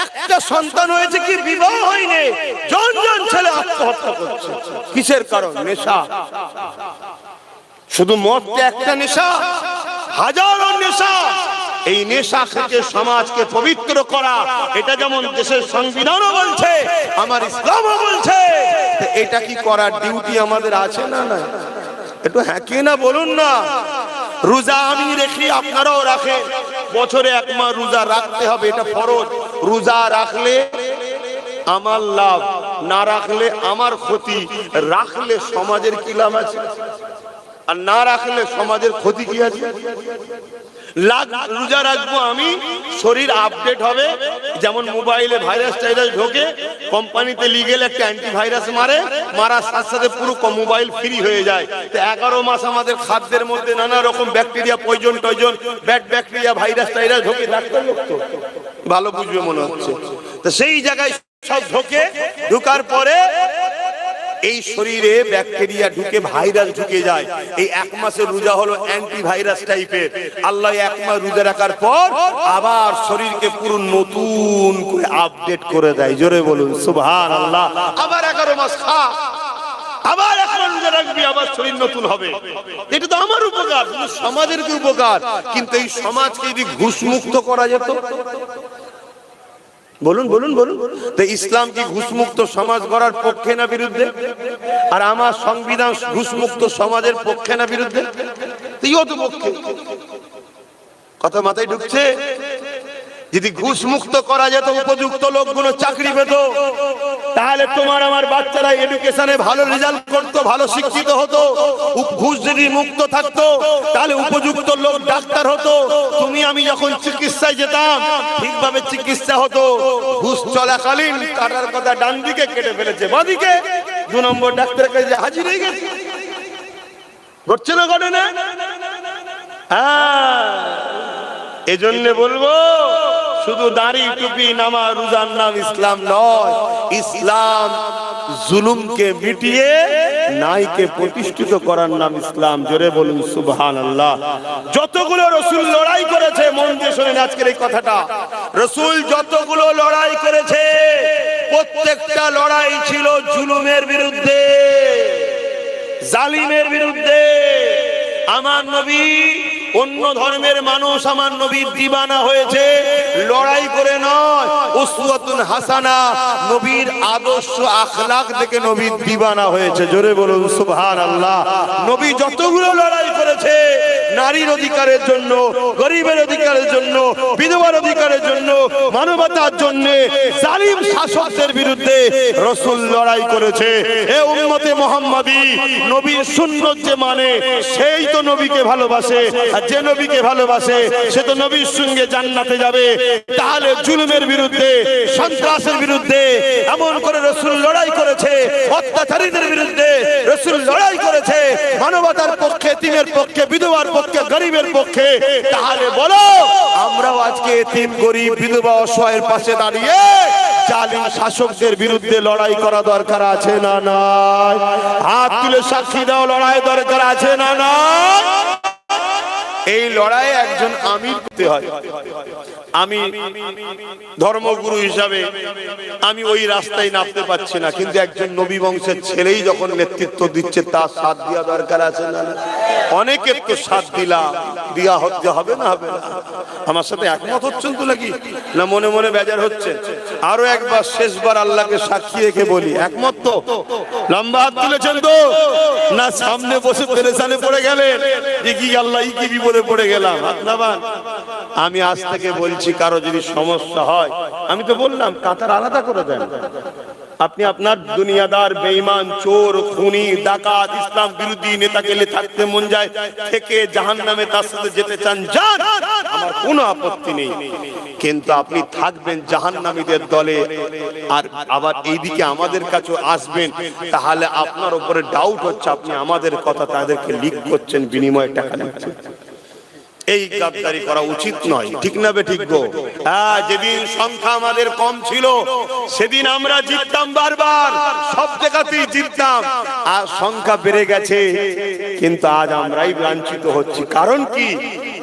Speaker 2: একটা সন্তান হয়েছে কি বিবাহ হয়নি, জন ছেলে আত্মহত্যা করছে। কিসের কারণ? নেশা। শুধু মদ একটা নেশা, হাজারো নেশা। এই নেশা থেকে সমাজকে পবিত্র করা, এটা যেমন দেশের সংবিধানও বলছে, আমার ইসলামও বলছে। এটা কি করার ডিউটি আমাদের আছে না? না, একটু হ্যাঁ কি না বলুন না। রোজা আমি রেখি, আপনারাও রাখেন। বছরে 1 মাস রোজা রাখতে হবে, এটা ফরজ। রোজা রাখলে আমার লাভ, না রাখলে আমার ক্ষতি। রাখলে সমাজের কি লাভ আছে, আর না রাখলে সমাজের ক্ষতি কি আছে? রোজা রাখবো আমি, শরীর আপডেট হবে। যেমন মোবাইলে ভাইরাস টাইরাস ঢোকে, কোম্পানিতে লিগেল একটা অ্যান্টিভাইরাস মারার সাথে সাথে পুরো মোবাইল ফ্রি হয়ে যায়। তো 11 মাস আমাদের খাদ্যের মধ্যে নানা রকম bacteria, poison bad bacteria, virus টাইরাস ঢোকে। ডাক্তার লোক তো ভালো বুঝবে মনে হচ্ছে। তো সেই জায়গায় সব ঢোকার পরে এই শরীরে ব্যাকটেরিয়া ঢুকে, ভাইরাস ঢুকে যায়। এই 1 মাসের রোজা হলো অ্যান্টিভাইরাস টাইপের। আল্লাহ 1 মাস রোজা রাখার পর আবার শরীরকে পুরো নতুন করে আপডেট করে দেয়। জোরে বলুন সুবহানাল্লাহ। আবার 11 মাস খা, আবার এখন যে রাখবি আবার শরীর নতুন হবে। এটা তো আমার উপকার, কিন্তু সমাজের কি উপকার? কিন্তু এই সমাজকে যদি ঘুষ মুক্ত করা যেত, বলুন বলুন বলুন, তো ইসলাম কি ঘুষমুক্ত সমাজ গড়ার পক্ষে না বিরুদ্ধে? আর আমার সংবিধান ঘুষমুক্ত সমাজের পক্ষে না বিরুদ্ধে? তুইও তো পক্ষে। কথা মাথায় ঢুকছে? যদি ঘুষ মুক্ত করা যেত, উপযুক্ত লোকগুলো চাকরি পেত, তাহলে তোমার আমার বাচ্চারা এডুকেশনে ভালো রেজাল্ট করতো, ভালো শিক্ষিত হতো। ঘুষ যদি মুক্ত থাকতো, তাহলে উপযুক্ত লোক ডাক্তার হতো। তুমি আমি যখন চিকিৎসায় যেতাম, ঠিকভাবে চিকিৎসা হতো। ঘুষ চলাকালীন কাটার কথা ডান দিকে কেটে ফেলেছে, বাঁদিকে 2 নম্বর ডাক্তারের কাছে হাজির হয়ে গেছে। ঘটছে না, ঘটে না? হ্যাঁ, এজন্য বলবো, শুধু দাড়ি টুপি নামা রোজার নাম ইসলাম নয়। ইসলাম জুলুমকে মিটিয়ে ন্যায়কে প্রতিষ্ঠিত করার নাম ইসলাম। জোরে বলুন সুবহানাল্লাহ। যতগুলো রাসূল লড়াই করেছে, মন দিয়ে শুনেন আজকের এই কথাটা, রাসূল যতগুলো লড়াই করেছে, প্রত্যেকটা লড়াই ছিল জুলুমের বিরুদ্ধে, জালিমের বিরুদ্ধে। আমার নবী, অন্য ধর্মের মানুষ আমার নবীর দিবানা হয়েছে লড়াই করে নয়, উসওয়াতুন হাসানা, নবীর আদর্শ আখলাক দেখে নবীর দিবানা হয়েছে। জোরে বলুন সুবহানাল্লাহ। নবী যতগুলো লড়াই করেছে, নারীর অধিকারের জন্য, গরিবের অধিকারের জন্য, বিধবার অধিকারের জন্য, মানবতার জন্য, জালিম শাসকদের বিরুদ্ধে রাসূল লড়াই করেছে। এ উম্মতে মুহাম্মাদি, নবীর সুন্নাত যে মানে, সেই তো নবীকে ভালোবাসে। আর যে নবীকে ভালোবাসে, সে তো নবীর সঙ্গে জান্নাতে যাবে। তাহলে জুলুমের বিরুদ্ধে, সন্ত্রাসের বিরুদ্ধে এমন করে রাসূল লড়াই করেছে, অত্যাচারীদের বিরুদ্ধে রাসূল লড়াই করেছে, মানবতার পক্ষে, এতিমের পক্ষে, বিধবার পক্ষে, গরিবের পক্ষে। তাহলে বলো, আমরাও আজকে এতিম, গরিব, বিধবা, অসহায়ের পাশে দাঁড়িয়ে জালিম শাসকদের বিরুদ্ধে লড়াই করা দরকার আছে না নাই? হাত তুলে সাক্ষী দাও, লড়াই দরকার আছে না নাই? এই লড়াই একজন আমির করতে হয়। আমি ধর্মগুরু হিসাবে আমি ওই রাস্তায় নামতে পারছি না, কিন্তু একজন নবী বংশের ছেলেই যখন নেতৃত্ব দিচ্ছে, তার সাথ দেওয়া দরকার আছে না? অনেকের তো সাথ দিয়া হতে হবে না, হবে না? আমার সাথে একমত হচ্ছেন তো নাকি? না মনে মনে বেজার হচ্ছে? আরো একবার, শেষবার আল্লাহকে সাক্ষী রেখে বলি, একমত তো? লম্বা হাত তুলেছেন তো? না সামনে বসে পেরেশানে পড়ে গেলেন যে কি আল্লাহ কি বিপদে পড়ে গেলাম? আমি আজ থেকে বলছি, কারো যদি সমস্যা হয়, আমি তো বললাম কাতার আলাদা করে দেন। আপনি আপনার দুনিয়াদার, বেঈমান, চোর, খুনি, ডাকাত, ইসলাম বিরোধী নেতাকে থাকতে মন যায়, থেকে জাহান্নামে তার সাথে যেতে চান, যান, আমার কোনো আপত্তি নেই। কিন্তু আপনি থাকবেন জাহান্নামীদের দলে, আর আবার এইদিকে আমাদের কাছে আসবেন, তাহলে আপনার উপরে ডাউট হচ্ছে আপনি আমাদের কথা তাদেরকে লিক করছেন, বিনিময়ে টাকা নিচ্ছেন। এই গাদ্দারি করা উচিত নয়, ঠিক না বে ঠিক গো? হ্যাঁ, যেদিন সংখ্যা আমাদের কম ছিল, সেদিন আমরা জিততাম, বারবার সব জায়গাতেই জিততাম। আর সংখ্যা বেড়ে গেছে, কিন্তু আজ আমরাই লাঞ্ছিত হচ্ছি। কারণ কি?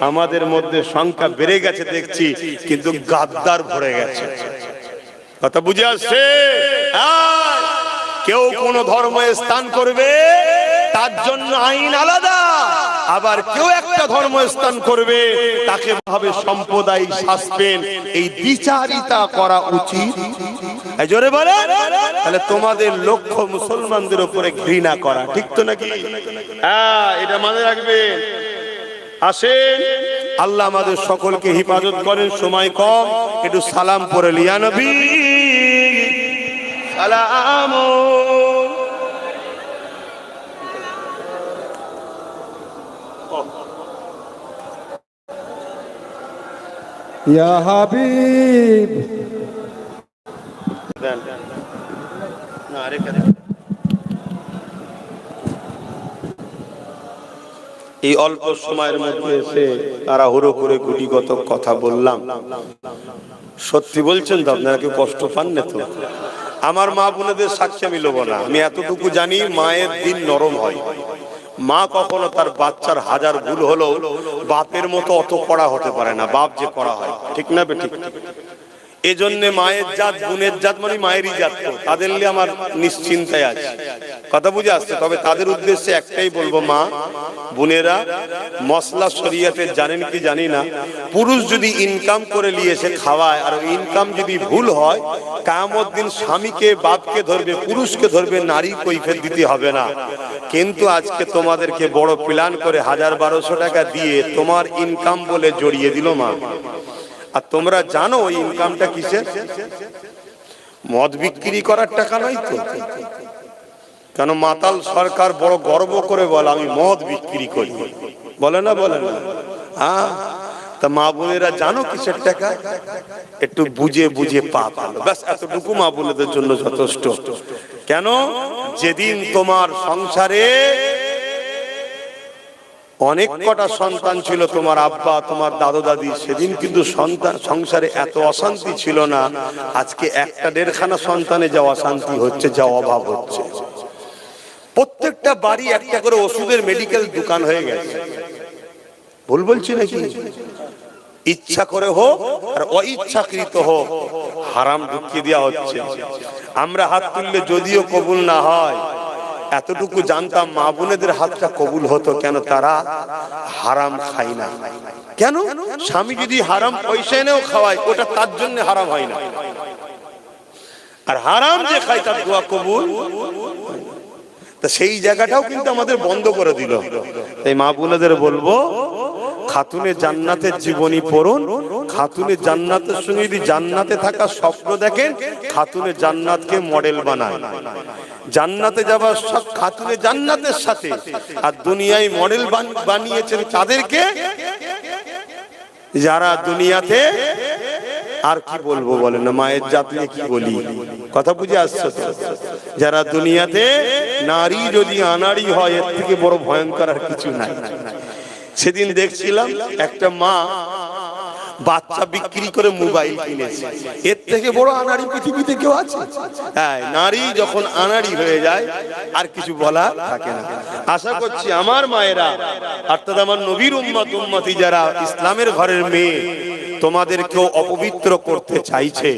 Speaker 2: আমাদের মধ্যে সংখ্যা বেড়ে গেছে দেখছি, কিন্তু গাদ্দার ভরে গেছে। কথা বুঝে আসছে? কেউ কোন ধর্ম স্থান করবে, তার জন্য আইন আলাদা। আবার কেউ একটা ধর্ম স্থান করবে, তাকে ভাবে সম্প্রদায় শাসবেন। এই বিচারিতা করা উচিত। জোরে বলে, তাহলে তোমাদের লক্ষ্য মুসলমানদের উপরে ঘৃণা করা, ঠিক তো নাকি? হ্যাঁ, এটা মনে রাখবেন। আসেন, আল্লাহ আমাদের সকলকে হেফাজত করেন। সময় কম, একটু সালাম পড়ে লিয়া নবী সালাম।
Speaker 3: ইয়া হাবিব,
Speaker 2: এই অল্প সময়ের মধ্যে এসে তাড়াহুড়ো করে গুটিগত কথা বললাম। সত্যি বলছেন তো? আপনারা কেউ কষ্ট পান না তো? আমার মা বোনেদের সাক্ষী আমি লব না। আমি এতটুকু জানি, মায়ের দিন নরম হয়। মা কখনো তার বাচ্চার হাজার ভুল হলো বাপের মতো অত কড়া হতে পারে না। বাপ যে কড়া হয়, ঠিক না বেঠিক? এজন্য মায়ের জাত, বোনের জাত মানে মায়েরই জাত, তাদের নিয়ে আমার নিশ্চিন্তায় আছে।
Speaker 1: কথা বুঝে আসছে। তবে তাদের উদ্দেশ্যে একটাই বলবো, মা বোনেরা, মশলা শরীয়তের জানেন কি জানি না, পুরুষ যদি ইনকাম করে নিয়ে এসে খাওয়ায় আর ইনকাম যদি ভুল হয়, কিয়ামত দিন স্বামীকে বাপকে ধরবে, পুরুষকে ধরবে, নারী কৈফিয়ত দিতে হবে না। কিন্তু আজকে তোমাদেরকে বড় প্ল্যান করে 1000-1200 টাকা দিয়ে তোমার ইনকাম বলে জড়িয়ে দিল মা। আর তোমরা জানো ওই ইনকামটা কিসের? মদ বিক্রি করার টাকা নয় তো। কেন মাতাল সরকার বড় গর্ব করে বলে আমি মদ বিক্রি করি, বলে না? বলে না? হ্যাঁ, তা মা বোনেরা জানো কিসের টাকা? একটু বুঝে বুঝে পা পালো, ব্যাস এতটুকু মা বোনেদের জন্য যথেষ্ট। কেন? যেদিন তোমার সংসারে অনেক কটা সন্তান ছিল, তোমার আব্বা, তোমার দাদু দাদি, সেদিন কিন্তু সংসারে এত অশান্তি ছিল না। আজকে 1-1.5খানা সন্তানে যা অশান্তি হচ্ছে, যা অভাব হচ্ছে। প্রত্যেকটা বাড়ি একটা করে ওষুধের মেডিকেল দোকান হয়ে গেছে। ভুল বলছি নাকি? ইচ্ছা করে হোক আর অইচ্ছাকৃত হোক, হারাম ঢুকিয়ে দেওয়া হচ্ছে। আমরা হাত তুললে যদিও কবুল না হয়, এতটুকু জানতাম মা বোনেদের হাতটা কবুল হতো। কেন? তারা হারাম খায় না। কেন? স্বামী যদি হারাম পয়সা এনেও খাওয়ায়, ওটা তার জন্য হারাম হয় না। আর হারাম যে খায় তার দোয়া কবুল। তা সেই জায়গাটাও কিন্তু আমাদের বন্ধ করে দিল। তাই মা বোনেদের বলবো, খাতুনে জান্নাতের জীবনী পড়ুন। খাতুনে জান্নাতের সঙ্গে যদি জান্নাতে থাকা স্বপ্ন দেখেন, খাতুনে জান্নাতকে মডেল বানান। জান্নাতে যাবার সব খাতুনে জান্নাতের সাথে। আর দুনিয়ায় মডেল বানিয়েছেন তাদেরকে, যারা দুনিয়াতে, আর কি বলবো বলেন না, মায়ের জাত নিয়ে কি বলি, কথা বুঝে আসছে তো? যারা দুনিয়াতে নারী যদি আনাড়ি হয়, এর থেকে বড় ভয়ঙ্কর আর কিছু নাই। সেদিন দেখছিলাম একটা মা বাচ্চা বিক্রি করে মোবাইল কিনেছে। এর থেকে বড় আনাড়ি পৃথিবীতে কেউ আছে? হ্যাঁ, নারী যখন আনাড়ি হয়ে যায় আর কিছু বলা থাকে না। আশা করছি আমার মায়েরা, অর্থাৎ আমার নবীর উম্মত, উম্মতি যারা ইসলামের ঘরের মেয়ে, তোমাদেরকেও অপবিত্র করতে চাইছে,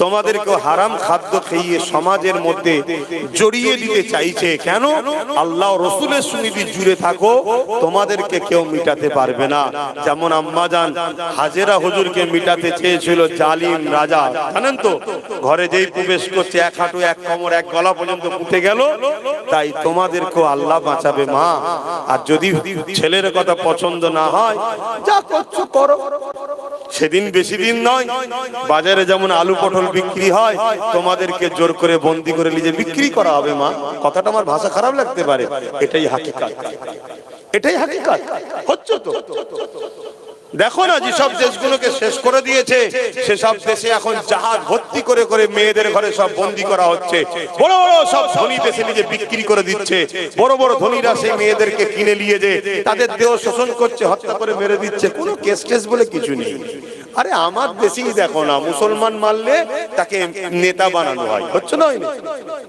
Speaker 1: তোমাদেরকেও হারাম খাদ্য খাইয়ে সমাজের মধ্যে জড়িয়ে দিতে চাইছে। কেন? আল্লাহ রসুলের সঙ্গে জুড়ে থাকো, তোমাদেরকে কেউ মিটাতে পারবে না। যেমন আম্মাজান হাজেরা হুজুরকে মিটাতে চেয়েছিল জালিম রাজা, জানেন তো? ঘরে যেই প্রবেশ করছে, 1 হাঁটু 1 কোমর 1 গলা পর্যন্ত পুঁতে গেল। তাই তোমাদেরকেও আল্লাহ বাঁচাবে মা। আর যদি ছেলের কথা পছন্দ না হয়, যা করছো করো। সেদিন বেশি দিন নয়, বাজারে যেমন আলু পটল বিক্রি হয়, তোমাদেরকে জোর করে বন্দি করে নিয়ে বিক্রি করা হবে মা। কথাটা আমার ভাষা খারাপ লাগতে পারে, এটাই হাকিকাত। এটাই হাকিকাত হচ্ছে তো। দেখো না, যেসব দেশগুলোকে শেষ করে দিয়েছে, সেসব দেশে এখন জাহাজ ভর্তি করে করে মেয়েদের ঘরে সব বন্দি করা হচ্ছে। বড় বড় সব ধনী দেশে নিজে বিক্রি করে দিচ্ছে। বড় বড় ধনীরা সেই মেয়েদেরকে কিনে নিয়ে যে তাদের দেহ শোষণ করছে, হত্যা করে মেরে দিচ্ছে। কোনো কেস টেস বলে কিছু নেই। আরে আমার দেশেই দেখো না, মুসলমান মারলে তাকে নেতা বানানো হয়, হচ্ছে না?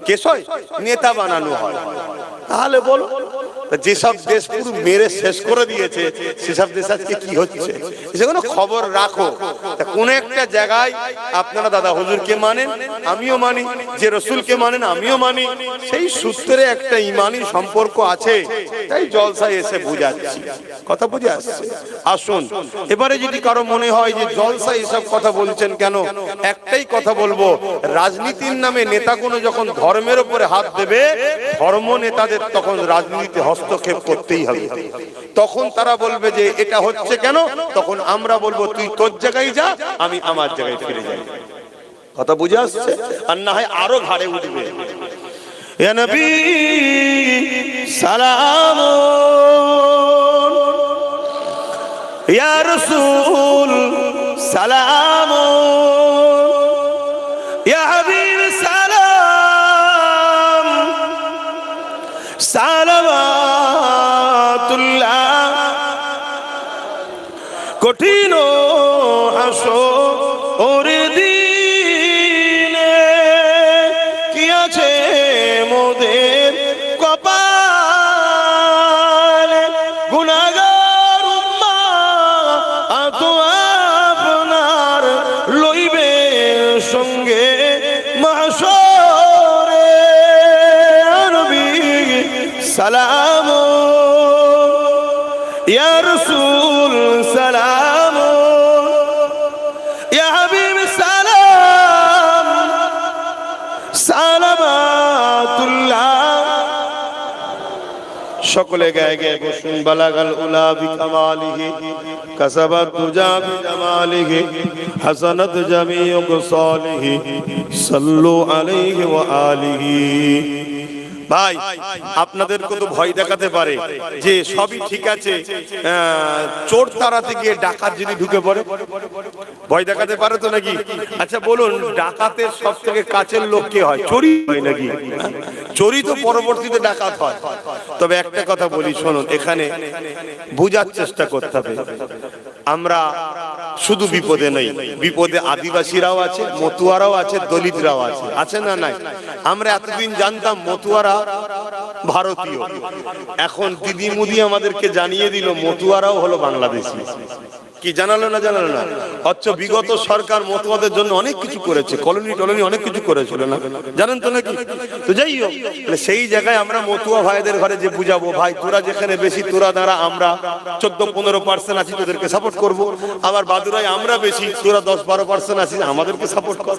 Speaker 1: কেস হয়, নেতা বানানো হয়। তাহলে বলো, যেসব দেশ পুরো মেরে শেষ করে দিয়েছে, সেসব দেশ আজকে কি হচ্ছে সেগুলো খবর রাখো। কোন একটা জায়গায় আপনারা দাদা হুজুরকে মানেন, আমিও মানি, যে রসুলকে মানেন আমিও মানি, সেই সূত্রে একটা ইমানি সম্পর্ক আছে। তাই জলসায় এসে বুঝাচ্ছি, কথা বুঝে আসছে। আসুন, এবারে যদি কারো মনে হয় যে জলসায় এসব কথা বলছেন কেন, একটাই কথা বলবো, রাজনীতির নামে নেতা কোনো যখন ধর্মের উপরে হাত দেবে, ধর্ম নেতাদের তখন রাজনীতিতে হস্তক্ষেপ করতেই হবে। তখন তারা বলবে যে এটা হচ্ছে কেন, তখন আমরা বলবো তুই তোর জায়গায় যা, আমি আমার জায়গায় ফিরে যাই। কথা বুঝে আসছে? আর না হয় আরো ঘাড়ে উঠবে। ইয়া নবী সালাম, ইয়া রাসূল সালাম, ইয়া হাবিব সালাম, সালাওয়াতুল্লাহ। কঠিন হাসর দিনে কি আছে মোদের কপালে, গুনাহগার উম্মাত আপনার লইবে সঙ্গে মাহশরে। নবী
Speaker 2: সালাম, ইয়া রাসূল সালাম, ইয়া হাবিব সালাম, সালামাতুল্লাহ। সকলে গায়ে গায়ে বসুন। বালাগাল উলা বিকামালিহি, কাসাবাত দুজা বিজামালিহি, হাসানাত জামিউ কসালিহি, সাল্লু আলাইহি ওয়া আলিহি। ভাই, আপনাদেরকে তো ভয় দেখাতে পারে যে সবই ঠিক আছে, চোর তাড়াতে গিয়ে ডাকাত যদি ঢুকে পড়ে, ভয় দেখাতে পারে তো নাকি? আচ্ছা বলুন, ডাকাতের সব থেকে কাছের লোক কে হয়? চোরই হয় নাকি? চোরই তো পরবর্তীতে ডাকাত হয়। তবে একটা কথা বলি, শুনুন, এখানে বোঝার চেষ্টা করতে হবে, আমরা শুধু বিপদে নেই, বিপদে আদিবাসীরাও আছে, মতুয়ারাও আছে, দলিতরাও আছে, আছে না নাই? আমরা এতদিন জানতাম মতুয়ারা ভারতীয়, এখন দিদি মুদি আমাদেরকে জানিয়ে দিল মতুয়ারাও হলো বাংলাদেশি। কি জানালো না জানালো না? অথচ বিগত সরকার মতুয়াদের জন্য অনেক কিছু করেছে, কলোনি অনেক কিছু করেছিল না, জানেন তো নাকি? তো যাই হোক, সেই জায়গায় আমরা মতুয়া ভাইদের ঘরে যে বুঝাবো, ভাই তোরা যেখানে বেশি তোরা দাঁড়া, আমরা 14-15% আছি, তোদেরকে সাপোর্ট করব। আবার বাদুরাই আমরা বেশি, তোরা 10-12% আছি, আমাদেরকে সাপোর্ট কর।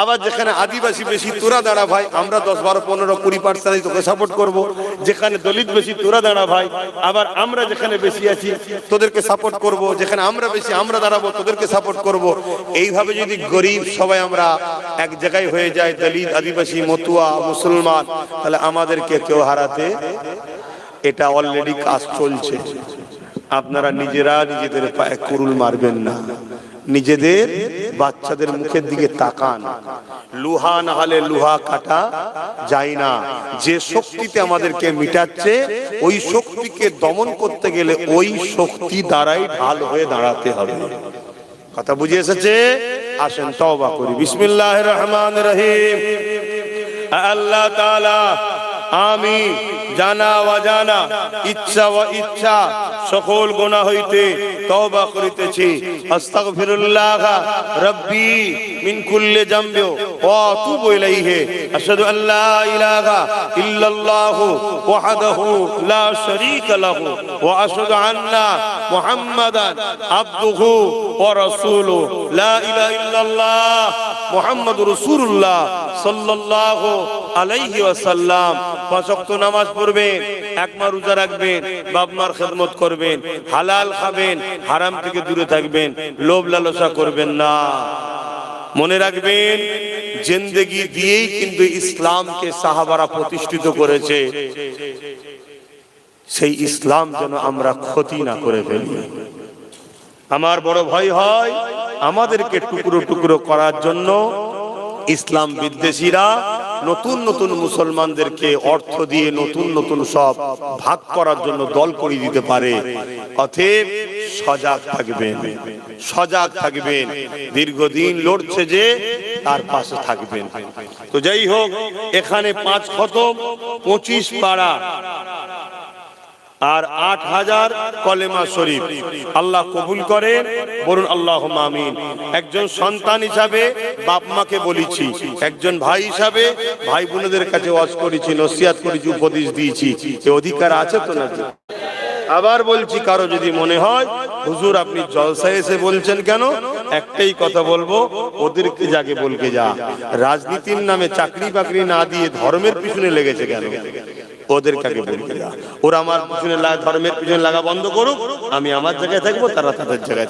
Speaker 2: আবার যেখানে আদিবাসী বেশি, তোরা দাঁড়া ভাই, আমরা 10-12-15-20% আছি, তোকে সাপোর্ট করব। যেখানে দলিত বেশি, তোরা দাঁড়া ভাই, আবার আমরা যেখানে বেশি আছি তোদেরকে সাপোর্ট করব। যেখানে আমরা বেশি, আমরা দাঁড়াবো, তোদেরকে সাপোর্ট করব। এইভাবে যদি গরিব সবাই আমরা এক জায়গায় হয়ে যায়, দলিত, আদিবাসী, মতুয়া, মুসলমান, তাহলে আমাদেরকে কেউ হারাতে, এটা অলরেডি কাজ চলছে। আপনারা নিজেরা নিজেদের পায়ে কুরুল মারবেন না, নিজেদের বাচ্চাদের মুখের দিকে তাকান। লোহা না হলে লোহা কাটা যায় না। যে শক্তিতে আমাদেরকে মিটাচ্ছে, ওই শক্তিকে দমন করতে গেলে ওই শক্তি দ্বারাই ঢাল হয়ে দাঁড়াতে হবে। কথা বুঝে এসেছে? আসেন তওবা করি। বিসমিল্লাহির রহমানির রহিম। আল্লাহ তাআলা আমি জানা অজানা, ইচ্ছা ও ইচ্ছা সকল গুনাহ হইতে তওবা করিতেছি। আস্তাগফিরুল্লাহ রাব্বি মিন কুল্লি যামবি ওয়া আতুবু ইলাইহি। আশহাদু আল্লা ইলাহা ইল্লাল্লাহু ওয়াহদাহু লা শারীকা লাহু ওয়া আশহাদু আন্না মুহাম্মাদান আবদুহু ওয়া রাসূলুহু। লা ইলাহা ইল্লাল্লাহ মুহাম্মাদুর রাসূলুল্লাহ সাল্লাল্লাহু আলাইহি ওয়াসাল্লাম। 5 ওয়াক্ত নামাজ পড়বেন, একমা রোজা রাখবেন, বাপ মার খেদমত করবেন, হালাল খাবেন, হারাম থেকে দূরে থাকবেন, লোভ লালসা করবেন না। মনে রাখবেন, জিন্দেগি দিয়েই কিন্তু ইসলামকে সাহাবারা প্রতিষ্ঠিত করেছে। সেই ইসলাম যেন আমরা ক্ষতি না করে ফেলি। আমার বড় ভয় হয় আমাদেরকে টুকরো টুকরো করার জন্য ইসলাম বিদ্বেষীরা নতুন নতুন মুসলমানদেরকে অর্থ দিয়ে নতুন নতুন সব ভাগ করার জন্য দল করে দিতে পারে। অতএব সজাগ থাকবেন, সজাগ থাকবেন। দীর্ঘদিন লড়ছে যে, তার পাশে থাকবেন। তো যাই হোক, এখানে 5 খতম, 25 পারা আর 8000 কলেমা শরীফ আল্লাহ কবুল করেন, বলুন আল্লাহুম্মা আমিন। একজন সন্তান হিসাবে বাপ মাকে বলেছি, একজন ভাই হিসাবে ভাই বোনদের কাছে ওয়াজ করেছি, নসিহত করেছি, উপদেশ দিয়েছি। এই অধিকার আছে তো না? আবার বলছি, কারো যদি মনে হয় হুজুর আপনি জলসায় এসে বলছেন কেন, একটাই কথা বলবো, ওদেরকে জাগে বলকে যা, রাজনীতির নামে চাকরি বাকরি না দিয়ে ধর্মের পিছনে লেগেছে কেন, ওদের কাকে বলকে যা। ওরা আমার পিছনে ধর্মের পিছনে লাগা বন্ধ করুক, আমি আমার জায়গায় থাকবো, তারা তাদের জায়গায় থাকবে।